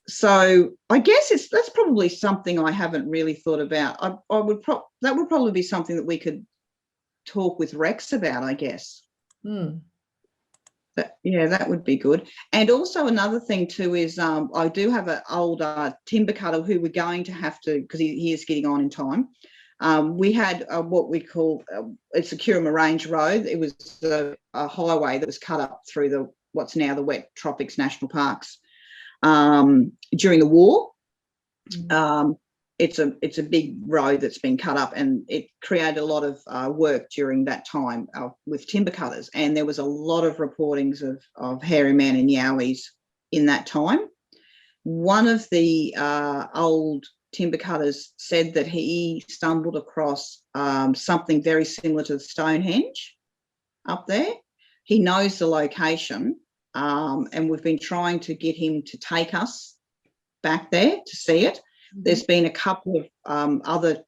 So I guess that's probably something I haven't really thought about. That would probably be something that we could talk with Rex about, I guess. That would be good. And also another thing too is I do have an old timber cutter who we're going to have to, because he is getting on in time. We had what we call it's a Currama Range Road. It was a highway that was cut up through what's now the Wet Tropics National Parks during the war. It's a big road that's been cut up, and it created a lot of work during that time with timber cutters, and there was a lot of reportings of hairy man and yowies in that time. One of the old timber cutters said that he stumbled across something very similar to the Stonehenge up there. He knows the location, and we've been trying to get him to take us back there to see it. There's been a couple of other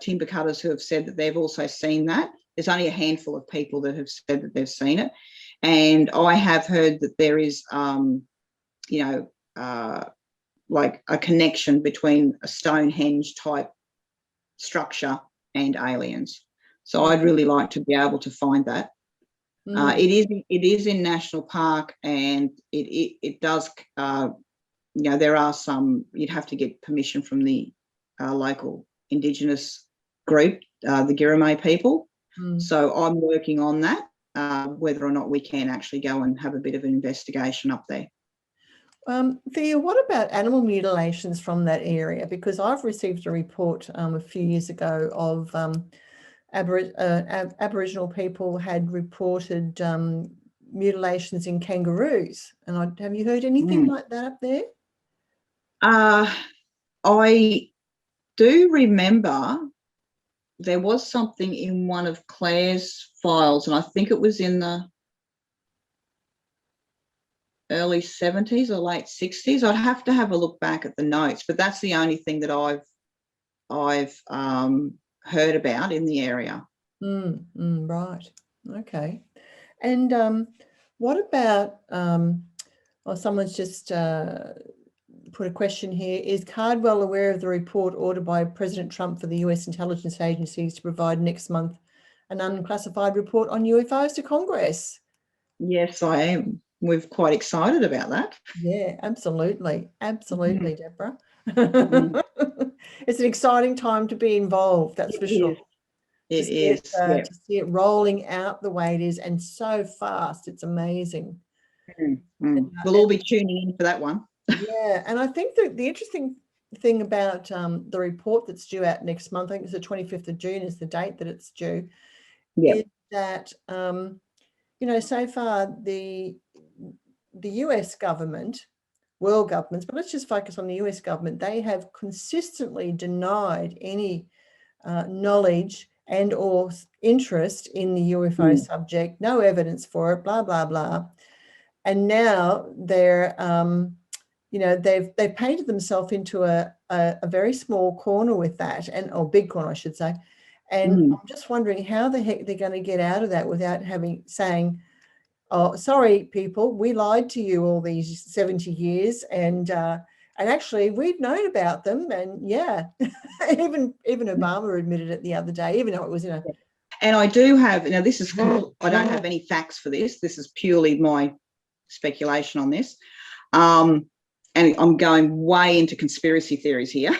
timber cutters who have said that they've also seen that. There's only a handful of people that have said that they've seen it. And I have heard that there is, like a connection between a Stonehenge type structure and aliens. So I'd really like to be able to find that. It is in National Park, and it does, there are some, you'd have to get permission from the local Indigenous group, the Girramay people. So I'm working on that, whether or not we can actually go and have a bit of an investigation up there. Thea, what about animal mutilations from that area? Because I've received a report a few years ago of Aboriginal people had reported mutilations in kangaroos. And have you heard anything like that up there? I do remember there was something in one of Claire's files, and I think it was in the early 70s or late 60s. I'd have to have a look back at the notes, but that's the only thing that I've heard about in the area. Right. Okay. And what about, someone's just put a question here. Is Cardwell aware of the report ordered by President Trump for the US intelligence agencies to provide next month an unclassified report on UFOs to Congress? Yes, I am. We're quite excited about that. Yeah, absolutely. Absolutely, Deborah. It's an exciting time to be involved, that's for sure. It is. To see it rolling out the way it is, and so fast. It's amazing. We'll all be tuning in for that one. Yeah, and I think that the interesting thing about the report that's due out next month, I think it's the 25th of June is the date that it's due, is that, so far the US government, world governments, but let's just focus on the US government, they have consistently denied any knowledge and or interest in the UFO subject, no evidence for it, blah, blah, blah. And now they're, they've painted themselves into a very small corner with that, or big corner, I should say. And I'm just wondering how the heck they're going to get out of that without saying, oh, sorry, people, we lied to you all these 70 years. And actually we've known about them. And yeah, even Obama admitted it the other day, even though it was in a... And I do have, now this is cool. I don't have any facts for this. This is purely my speculation on this. And I'm going way into conspiracy theories here.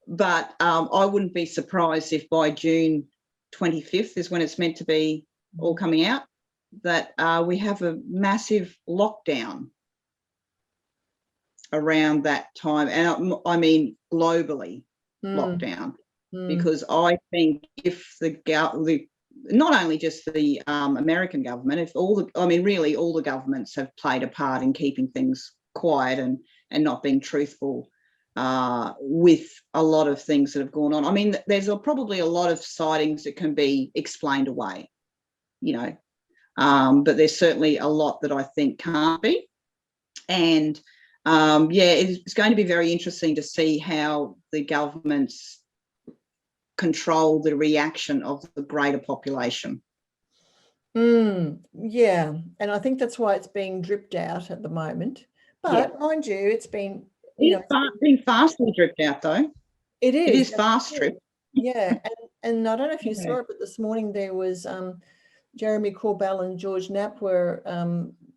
But I wouldn't be surprised if by June 25th is when it's meant to be all coming out. that we have a massive lockdown around that time, and I mean globally lockdown, because I think if not only just the American government, if really all the governments have played a part in keeping things quiet and not being truthful with a lot of things that have gone on. I mean, there's probably a lot of sightings that can be explained away, but there's certainly a lot that I think can't be. And it's going to be very interesting to see how the governments control the reaction of the greater population. Yeah, and I think that's why it's being dripped out at the moment. But mind you, it's been it's been fastly dripped out, though. It is. It is fast dripped. Yeah, and I don't know if you saw it, but this morning there was Jeremy Corbell and George Knapp were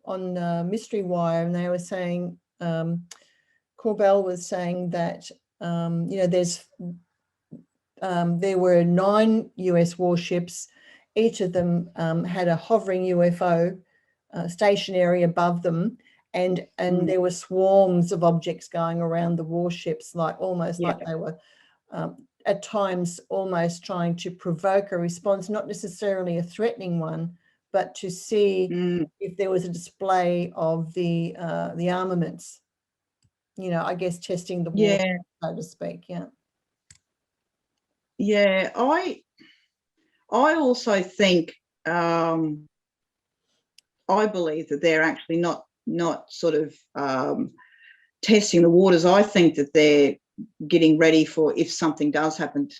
on Mystery Wire, and they were saying, Corbell was saying that there were 9 US warships. Each of them had a hovering UFO stationary above them, and there were swarms of objects going around the warships, like they were at times almost trying to provoke a response, not necessarily a threatening one, but to see if there was a display of the armaments. I guess testing the water, so to speak. Yeah, I also think I believe that they're actually not sort of testing the waters. I think that they're getting ready for, if something does happen, to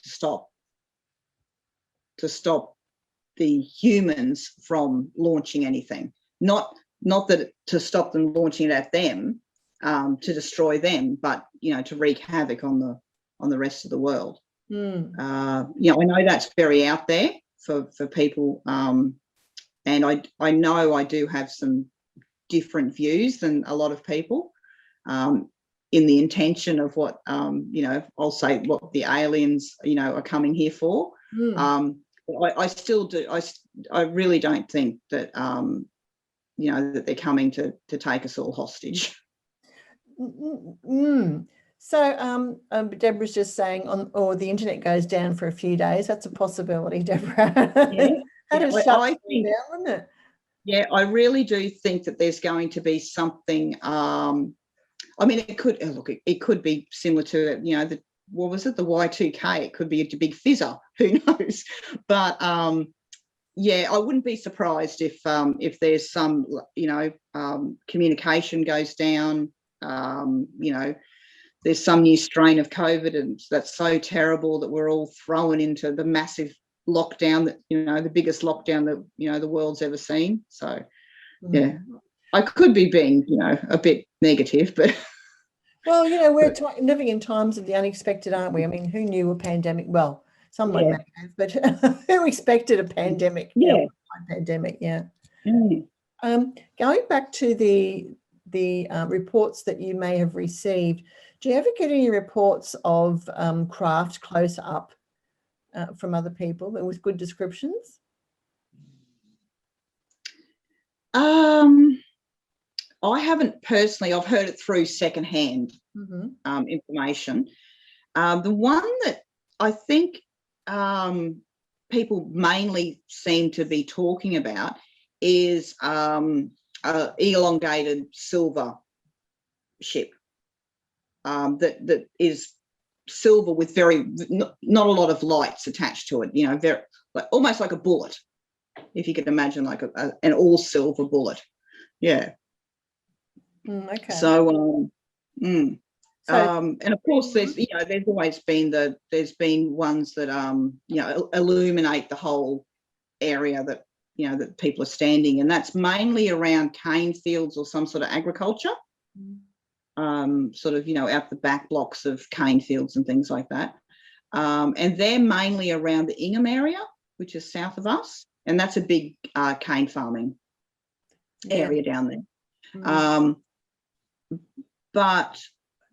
stop the humans from launching anything. Not that to stop them launching it at them, to destroy them, but to wreak havoc on the rest of the world. I know that's very out there for people, and I know I do have some different views than a lot of people in the intention of what I'll say what the aliens are coming here for. I still do. I really don't think that that they're coming to take us all hostage. So Deborah's just saying, or the internet goes down for a few days. That's a possibility, Deborah. I think, down, wouldn't it? Yeah, I really do think that there's going to be something. I mean, it could be similar to what was it, the Y2K? It could be a big fizzer. Who knows? But I wouldn't be surprised if there's some communication goes down. There's some new strain of COVID, and that's so terrible that we're all thrown into the massive lockdown that the biggest lockdown that the world's ever seen. So I could be being a bit negative, but well, we're living in times of the unexpected, aren't we? I mean, who knew a pandemic? Well, someone may have, but who expected a pandemic? Pandemic. Going back to the reports that you may have received, do you ever get any reports of craft close up from other people with good descriptions? I haven't personally. I've heard it through secondhand information. The one that I think people mainly seem to be talking about is elongated silver ship that is silver with not a lot of lights attached to it. Very almost like a bullet, if you could imagine, like an all silver bullet. Yeah. Okay. So, and of course, there's always been there's been ones that illuminate the whole area that that people are standing, and that's mainly around cane fields or some sort of agriculture, sort of out the back blocks of cane fields and things like that, and they're mainly around the Ingham area, which is south of us, and that's a big cane farming area down there. But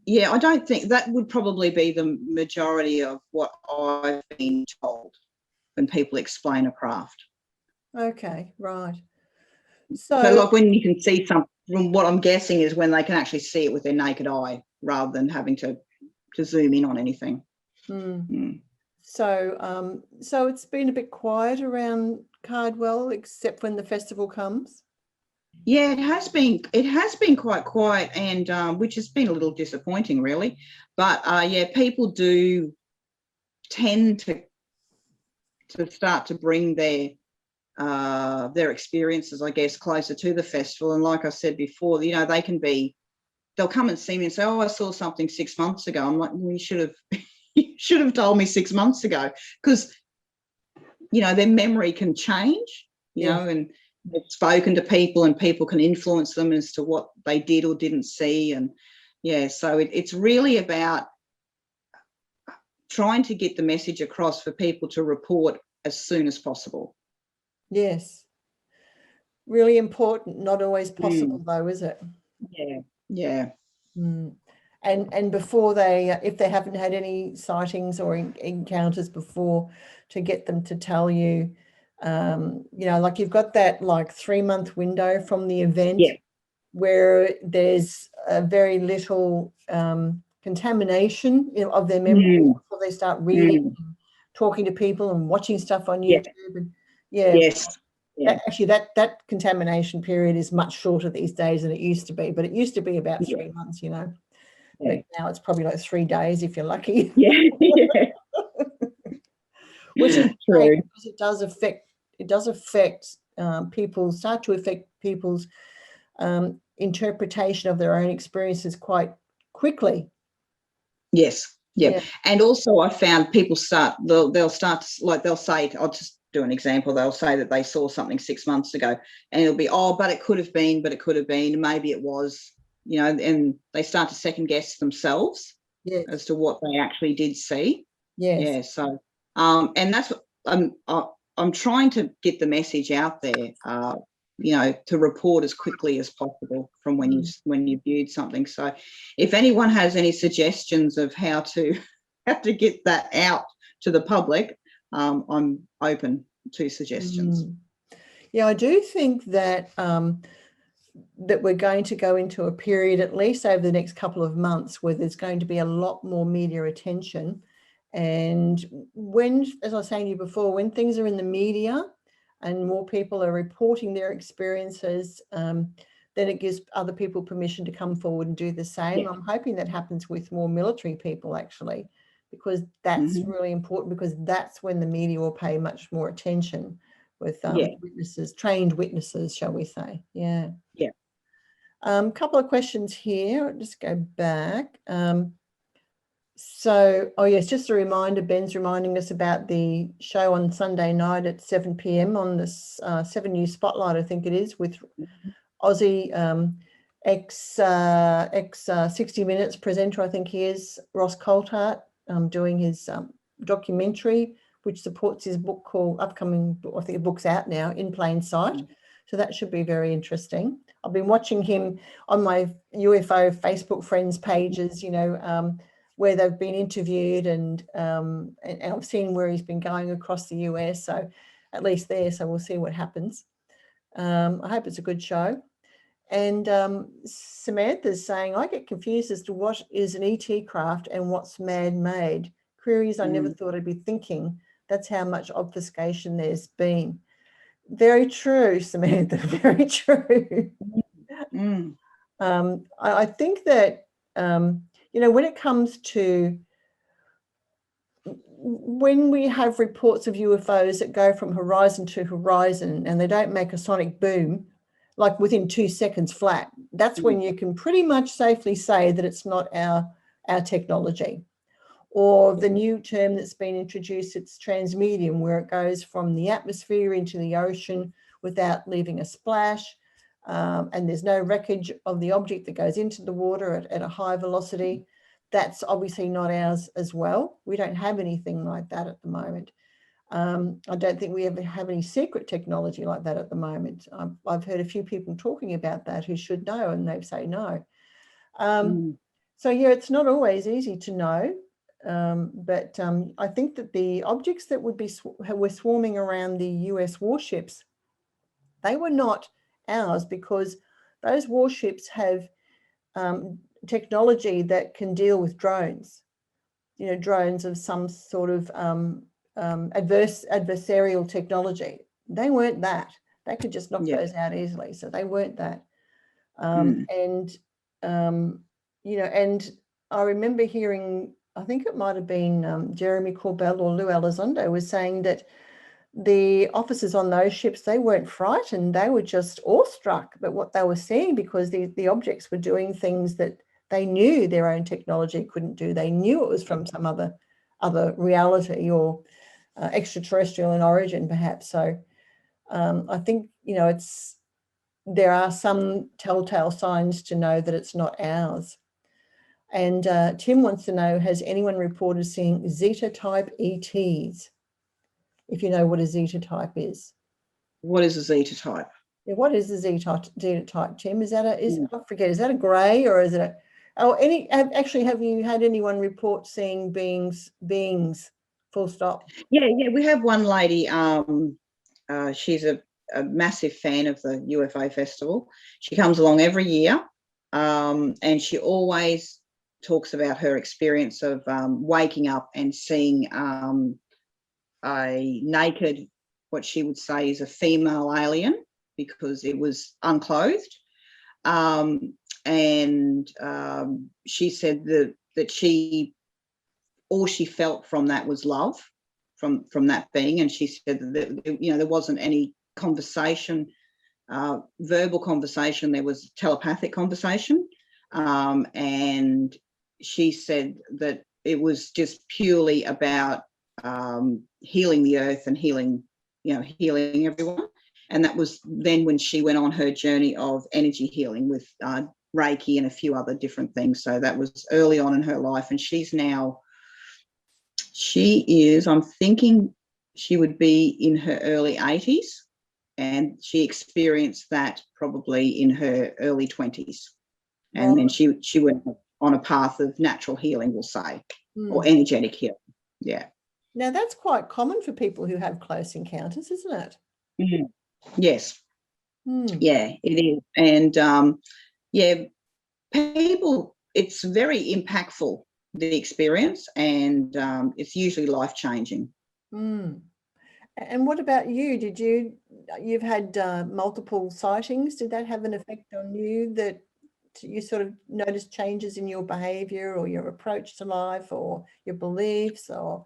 I don't think that would probably be the majority of what I've been told when people explain a craft. Okay, right. So So, like when you can see something, from what I'm guessing is when they can actually see it with their naked eye rather than having to zoom in on anything. so it's been a bit quiet around Cardwell, except when the festival comes. Yeah, it has been. It has been quite quiet, and which has been a little disappointing, really. But yeah, people do tend to start to bring their experiences, I guess, closer to the festival. And like I said before, you know, they'll come and see me and say, "Oh, I saw something 6 months ago." I'm like, well, you should have, you should have told me 6 months ago, because you know their memory can change, you know, and they've spoken to people and people can influence them as to what they did or didn't see. And yeah, so it's really about trying to get the message across for people to report as soon as possible. Yes. Really important, not always possible though, is it? Yeah, yeah. And before they, if they haven't had any sightings or encounters before, to get them to tell you, you know, like you've got that like 3-month window from the event where there's very little contamination, you know, of their memory before they start reading, talking to people and watching stuff on YouTube. And Yes. Yeah. Actually, that contamination period is much shorter these days than it used to be, but it used to be about 3 months, you know. But now it's probably like 3 days if you're lucky. Yeah. Which is true, because it does affect people, start to affect people's interpretation of their own experiences quite quickly. Yes. Yeah. And also I found people they'll start to, like, they'll say, I'll just do an example, they'll say that they saw something 6 months ago, and it'll be, oh, but it could have been, maybe it was, you know, and they start to second guess themselves as to what they actually did see. Yeah. So and that's what I'm trying to get the message out there, you know, to report as quickly as possible from when you viewed something. So if anyone has any suggestions of how to get that out to the public, I'm open to suggestions. Yeah, I do think that that we're going to go into a period, at least over the next couple of months, where there's going to be a lot more media attention. And when, as I was saying to you before, when things are in the media and more people are reporting their experiences, then it gives other people permission to come forward and do the same. I'm hoping that happens with more military people, actually, because that's really important, because that's when the media will pay much more attention with witnesses, trained witnesses, shall we say. Yeah. Couple of questions here. I'll just go back. So, oh yes, just a reminder, Ben's reminding us about the show on Sunday night at 7 p.m. on this 7 News Spotlight, I think it is, with Aussie ex 60 Minutes presenter, I think he is, Ross Coulthart, doing his documentary, which supports his book called upcoming, I think the book's out now, In Plain Sight. So that should be very interesting. I've been watching him on my UFO Facebook friends pages, you know, where they've been interviewed, and I've seen where he's been going across the US. So at least there, so we'll see what happens. I hope it's a good show. And Samantha's saying, I get confused as to what is an ET craft and what's man-made. Queries I never thought I'd be thinking. That's how much obfuscation there's been. Very true, Samantha, very true. I think that, you know, when it comes to, when we have reports of UFOs that go from horizon to horizon and they don't make a sonic boom, like within 2 seconds flat, that's when you can pretty much safely say that it's not our technology. Or the new term that's been introduced, it's transmedium, where it goes from the atmosphere into the ocean without leaving a splash. And there's no wreckage of the object that goes into the water at a high velocity. That's obviously not ours as well. We don't have anything like that at the moment. I don't think we ever have any secret technology like that at the moment. I've heard a few people talking about that who should know, and they say no. So yeah, it's not always easy to know. But I think that the objects that were swarming around the US warships, they were not ours, because those warships have technology that can deal with drones, you know, drones of some sort of adversarial technology. They weren't that. They could just knock those out easily. So they weren't that. And, you know, and I remember hearing, I think it might have been Jeremy Corbell or Lou Elizondo was saying that the officers on those ships, they weren't frightened. They were just awestruck at what they were seeing, because the objects were doing things that they knew their own technology couldn't do. They knew it was from some other reality or extraterrestrial in origin, perhaps. So I think, you know, there are some telltale signs to know that it's not ours. And Tim wants to know, has anyone reported seeing Zeta type ETs? If you know what a Zeta type is. What is a Zeta type? Yeah, what is the Zeta type, Tim? Is that I forget, is that a grey, or is it have you had anyone report seeing beings, full stop? Yeah, we have one lady, she's a massive fan of the UFO Festival. She comes along every year, and she always talks about her experience of waking up and seeing a naked, what she would say is a female alien, because it was unclothed. She said that all she felt from that was love from that being. And she said that, you know, there wasn't any conversation, verbal conversation, there was telepathic conversation. And she said that it was just purely about healing the earth and healing everyone. And that was then when she went on her journey of energy healing with Reiki and a few other different things. So that was early on in her life. And I'm thinking she would be in her early 80s. And she experienced that probably in her early 20s. And then she went on a path of natural healing, we'll say, or energetic healing. Yeah. Now, that's quite common for people who have close encounters, isn't it? Mm. Yes. Yeah, it is. And, people, it's very impactful, the experience, and it's usually life-changing. And what about you? You've had multiple sightings. Did that have an effect on you, that you sort of noticed changes in your behaviour or your approach to life or your beliefs? Or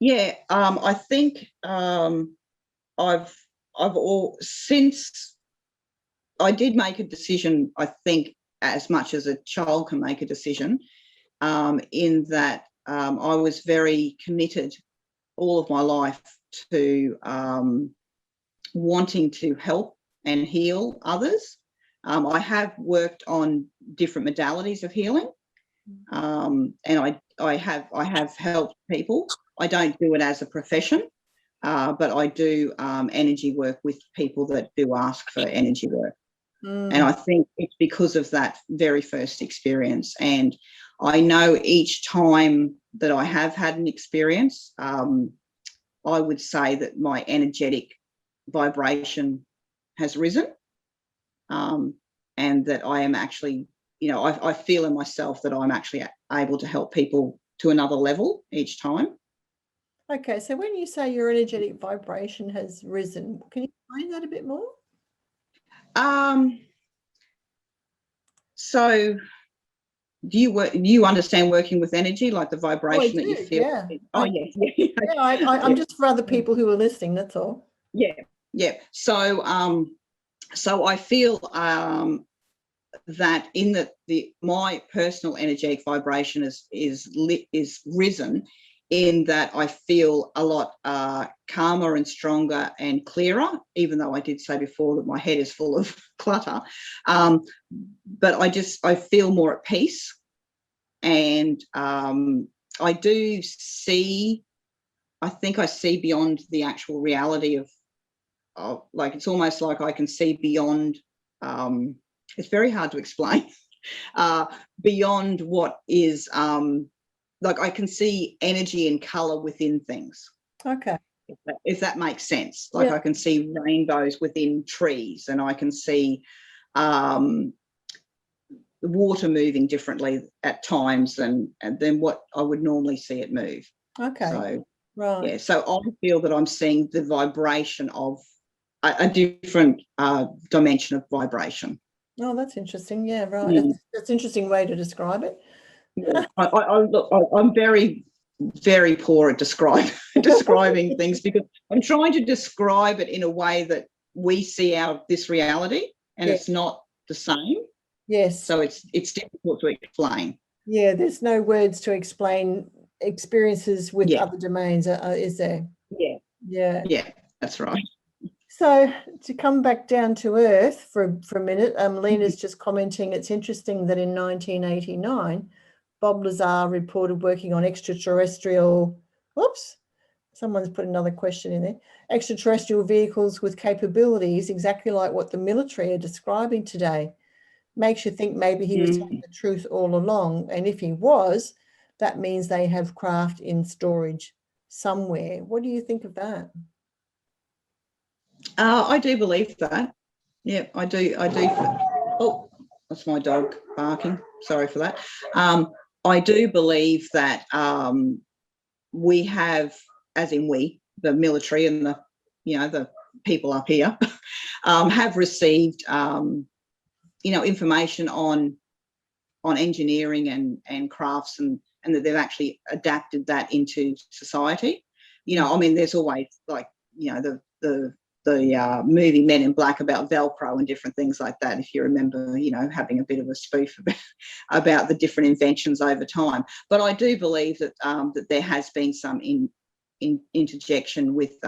I think since I did make a decision, I think as much as a child can make a decision, in that I was very committed all of my life to wanting to help and heal others. I have worked on different modalities of healing, and I have helped people. I don't do it as a profession, but I do energy work with people that do ask for energy work. And I think it's because of that very first experience. And I know each time that I have had an experience, I would say that my energetic vibration has risen, and that I am actually, you know, I feel in myself that I'm actually able to help people to another level each time. Okay, so when you say your energetic vibration has risen, can you explain that a bit more? So do you understand working with energy, like the vibration that you feel? Yeah. Yeah. I'm just for other people who are listening, that's all. Yeah. So I feel that in my personal energetic vibration is risen, in that I feel a lot calmer and stronger and clearer, even though I did say before that my head is full of clutter. But I feel more at peace. And I do see, I think I see beyond the actual reality of like, it's almost like I can see beyond, it's very hard to explain, beyond what is, like I can see energy and colour within things. Okay. if that makes sense. Like Yeah. I can see rainbows within trees, and I can see the water moving differently at times than what I would normally see it move. Okay. So, right. yeah, so I feel that I'm seeing the vibration of a different dimension of vibration. Oh, that's interesting. Yeah, right. That's an interesting way to describe it. Yeah. I'm very, very poor at describing things, because I'm trying to describe it in a way that we see this reality, and Yeah. it's not the same. Yes. So it's difficult to explain. Yeah, there's no words to explain experiences with Yeah. other domains, is there? Yeah. Yeah. Yeah, that's right. So to come back down to earth for a minute, Lena's just commenting, it's interesting that in 1989, Bob Lazar reported working on extraterrestrial, whoops, someone's put another question in there, extraterrestrial vehicles with capabilities exactly like what the military are describing today. Makes you think maybe he was telling the truth all along. And if he was, that means they have craft in storage somewhere. What do you think of that? I do believe that. Yeah, I do. Oh, that's my dog barking. Sorry for that. I do believe that we have, as in we, the military and the people up here, have received information on engineering and crafts, and that they've actually adapted that into society. I mean, there's always, like, the movie Men in Black about Velcro and different things like that, if you remember, having a bit of a spoof about the different inventions over time. But I do believe that that there has been some interjection with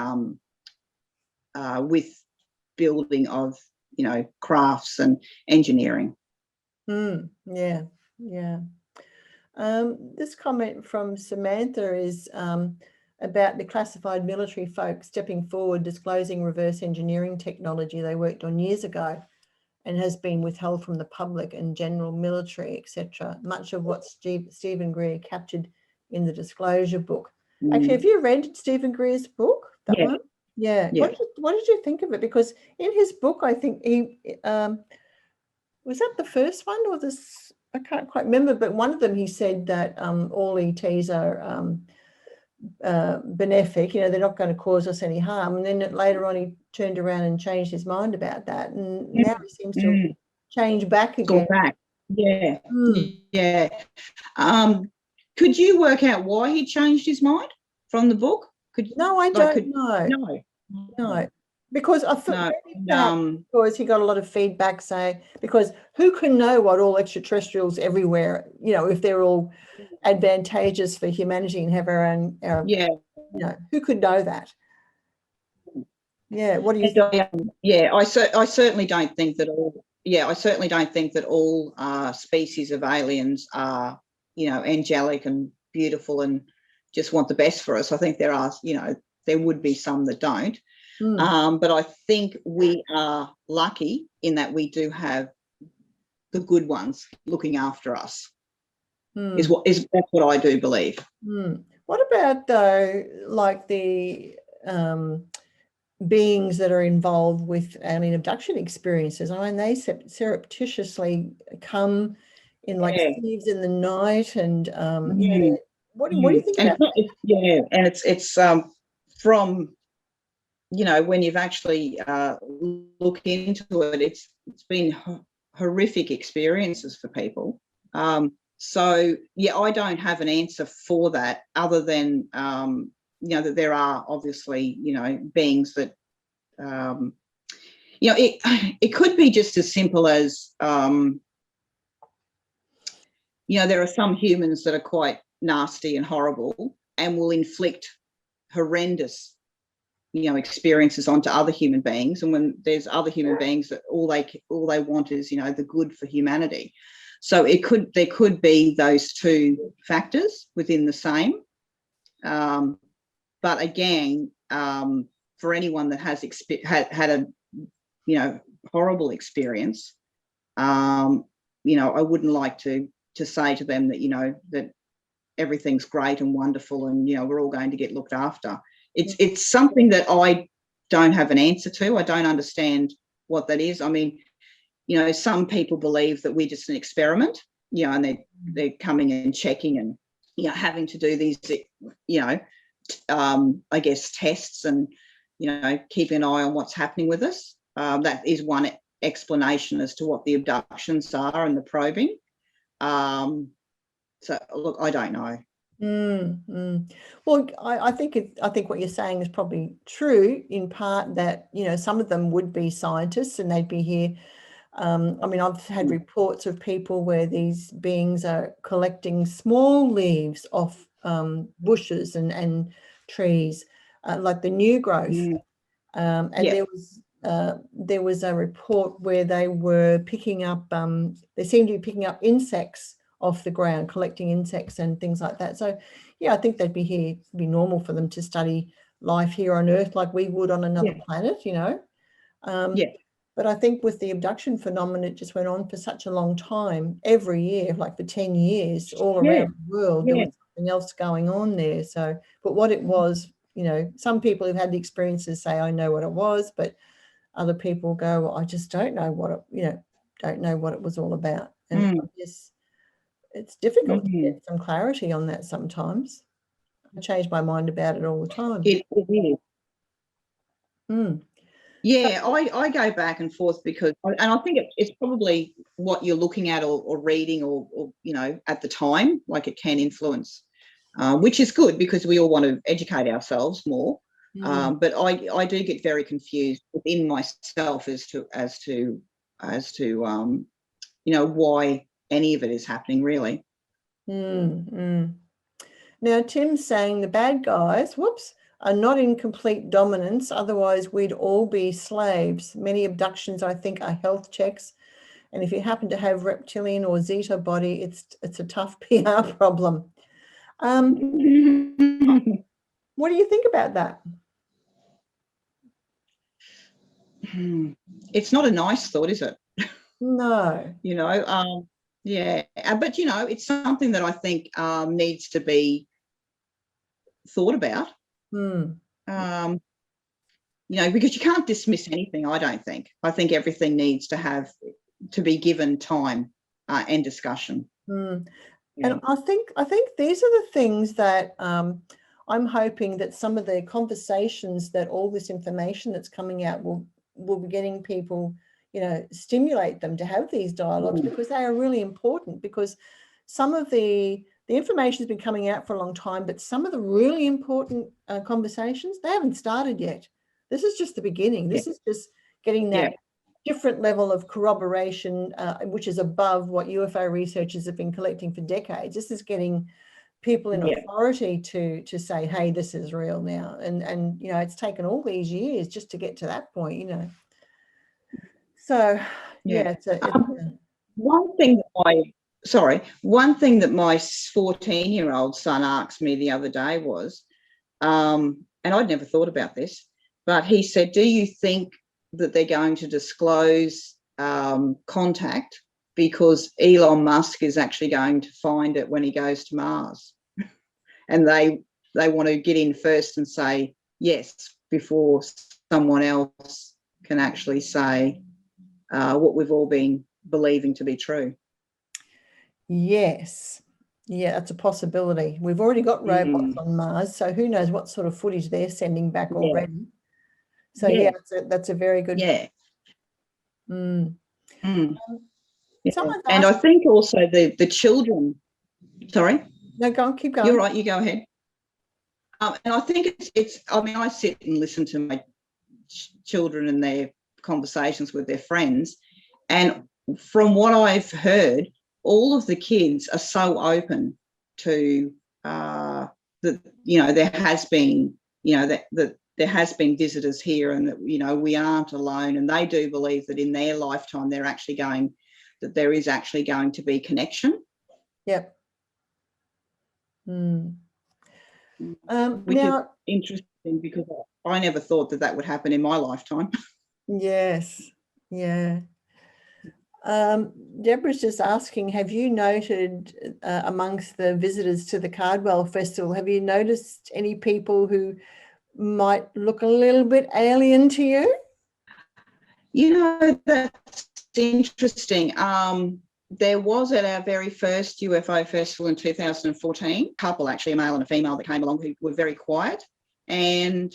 building of crafts and engineering. Yeah. This comment from Samantha is about the classified military folk stepping forward, disclosing reverse engineering technology they worked on years ago and has been withheld from the public and general military, etc. Much of what Stephen Greer captured in the disclosure book. Actually, have you read Stephen Greer's book? That one? Yeah. What did you think of it? Because in his book, I think he was that the first one or this? I can't quite remember, but one of them he said that all ETs are benefic, they're not going to cause us any harm. And then later on he turned around and changed his mind about that, and now he seems to change back again. Yeah. Yeah. Could you work out why he changed his mind from the book? No, I don't know. No. Because I thought because he got a lot of feedback saying, because who can know what all extraterrestrials everywhere, if they're all advantageous for humanity and have our own, who could know that? Yeah, what do you think? I certainly don't think that all. Yeah, I certainly don't think that all species of aliens are, angelic and beautiful and just want the best for us. I think there are, there would be some that don't. But I think we are lucky in that we do have the good ones looking after us. That's what I do believe. What about though, like the beings that are involved with alien abduction experiences? I mean, they surreptitiously come in like thieves in the night, and what do you think about that? And it's from when you've actually looked into it, it's been horrific experiences for people. So I don't have an answer for that, other than that there are obviously beings that it could be just as simple as there are some humans that are quite nasty and horrible and will inflict horrendous experiences onto other human beings, and when there's other human beings that all they want is the good for humanity. So there could be those two factors within the same, but again, for anyone that has had a horrible experience, I wouldn't like to say to them that that everything's great and wonderful and we're all going to get looked after. It's something that I don't have an answer to. I don't understand what that is. I mean, you know, some people believe that we're just an experiment, you know, and they're coming and checking and, you know, having to do these, you know, I guess tests and, you know, keeping an eye on what's happening with us. That is one explanation as to what the abductions are and the probing. So look, I don't know. Well, I think what you're saying is probably true in part, that, you know, some of them would be scientists and they'd be here. I mean, I've had reports of people where these beings are collecting small leaves off bushes and trees, like the new growth. And there was a report where they were picking up, they seemed to be picking up insects off the ground, collecting insects and things like that. So, yeah, I think they'd be here. It'd be normal for them to study life here on Earth like we would on another planet, you know. But I think with the abduction phenomenon, it just went on for such a long time, every year, like for 10 years, all around the world, there was something else going on there. So, but what it was, you know, some people who've had the experiences say, I know what it was, but other people go, well, I just don't know what it, you know, don't know what it was all about. And I guess it's difficult to get some clarity on that sometimes. I change my mind about it all the time. It is. Yeah, I go back and forth because, and I think it's probably what you're looking at or reading or, you know, at the time, like it can influence, which is good because we all want to educate ourselves more. But I do get very confused within myself as to you know, why any of it is happening, really. Now, Tim's saying the bad guys, are not in complete dominance. Otherwise, we'd all be slaves. Many abductions, I think, are health checks. And if you happen to have reptilian or Zeta body, it's a tough PR problem. What do you think about that? It's not a nice thought, is it? No. You know, yeah, but, you know, it's something that I think needs to be thought about. You know, because you can't dismiss anything, I don't think. I think everything needs to be given time and discussion. And I think these are the things that I'm hoping that some of the conversations, that all this information that's coming out will be getting people, you know, stimulate them to have these dialogues, because they are really important. Because some of the information has been coming out for a long time, but some of the really important conversations, they haven't started yet. This is just the beginning. This is just getting that different level of corroboration, which is above what UFO researchers have been collecting for decades. This is getting people in authority to say, hey, this is real now. And you know, it's taken all these years just to get to that point, you know. So it's one thing that my 14-year-old son asked me the other day was, and I'd never thought about this, but he said, do you think that they're going to disclose contact because Elon Musk is actually going to find it when he goes to Mars? And they want to get in first and say yes before someone else can actually say what we've all been believing to be true. Yes. Yeah, that's a possibility. We've already got robots on Mars, so who knows what sort of footage they're sending back already. So that's a very good. And I think also the children. Sorry. No, go on, keep going. You're right. You go ahead. And I think it's. I mean, I sit and listen to my children and their conversations with their friends, and from what I've heard, all of the kids are so open to that. You know, there has been. You know that there has been visitors here, and that, you know, we aren't alone, and they do believe that in their lifetime there is actually going to be connection. Yep. Which is interesting, because I never thought that would happen in my lifetime. Yes. Yeah. Deborah's just asking, have you noted amongst the visitors to the Cardwell Festival, have you noticed any people who might look a little bit alien to you? You know, that's interesting. There was at our very first UFO festival in 2014, a couple, actually, a male and a female, that came along who were very quiet. And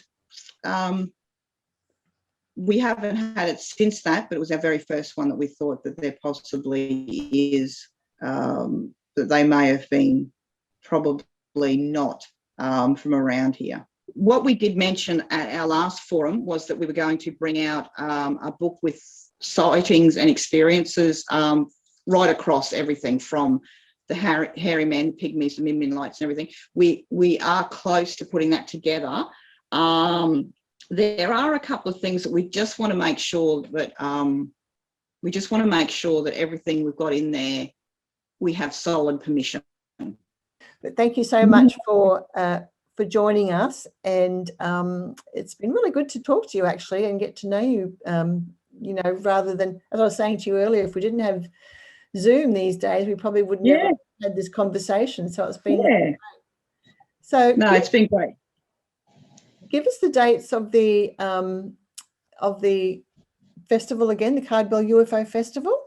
we haven't had it since that, but it was our very first one that we thought that there possibly is, that they may have been probably not from around here. What we did mention at our last forum was that we were going to bring out a book with sightings and experiences right across everything from the hairy man, pygmies, the Midmid lights and everything. We are close to putting that together. There are a couple of things that we just want to make sure that everything we've got in there, we have solid permission. But thank you so much for joining us, and it's been really good to talk to you actually and get to know you. You know, rather than, as I was saying to you earlier, if we didn't have Zoom these days, we probably would never have had this conversation. So it's been great. So no, it's been great. Give us the dates of the festival again, the Cardwell UFO Festival.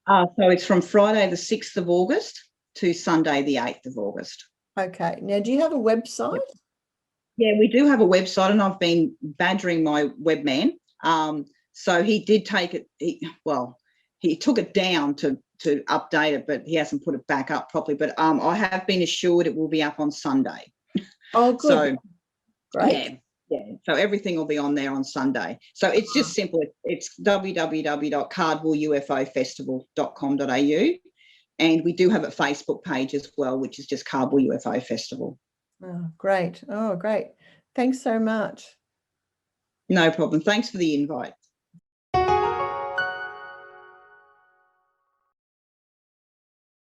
So it's from Friday the 6th of August to Sunday the 8th of August. Okay. Now, do you have a website? Yeah, we do have a website, and I've been badgering my webman. So he did take it. He took it down to update it, but he hasn't put it back up properly. But I have been assured it will be up on Sunday. Oh, good. So great. Yeah. So everything will be on there on Sunday. So it's just simple. It's www.cardwellufofestival.com.au, and we do have a Facebook page as well, which is just Cardwell UFO Festival. Oh, great. Oh, great. Thanks so much. No problem. Thanks for the invite.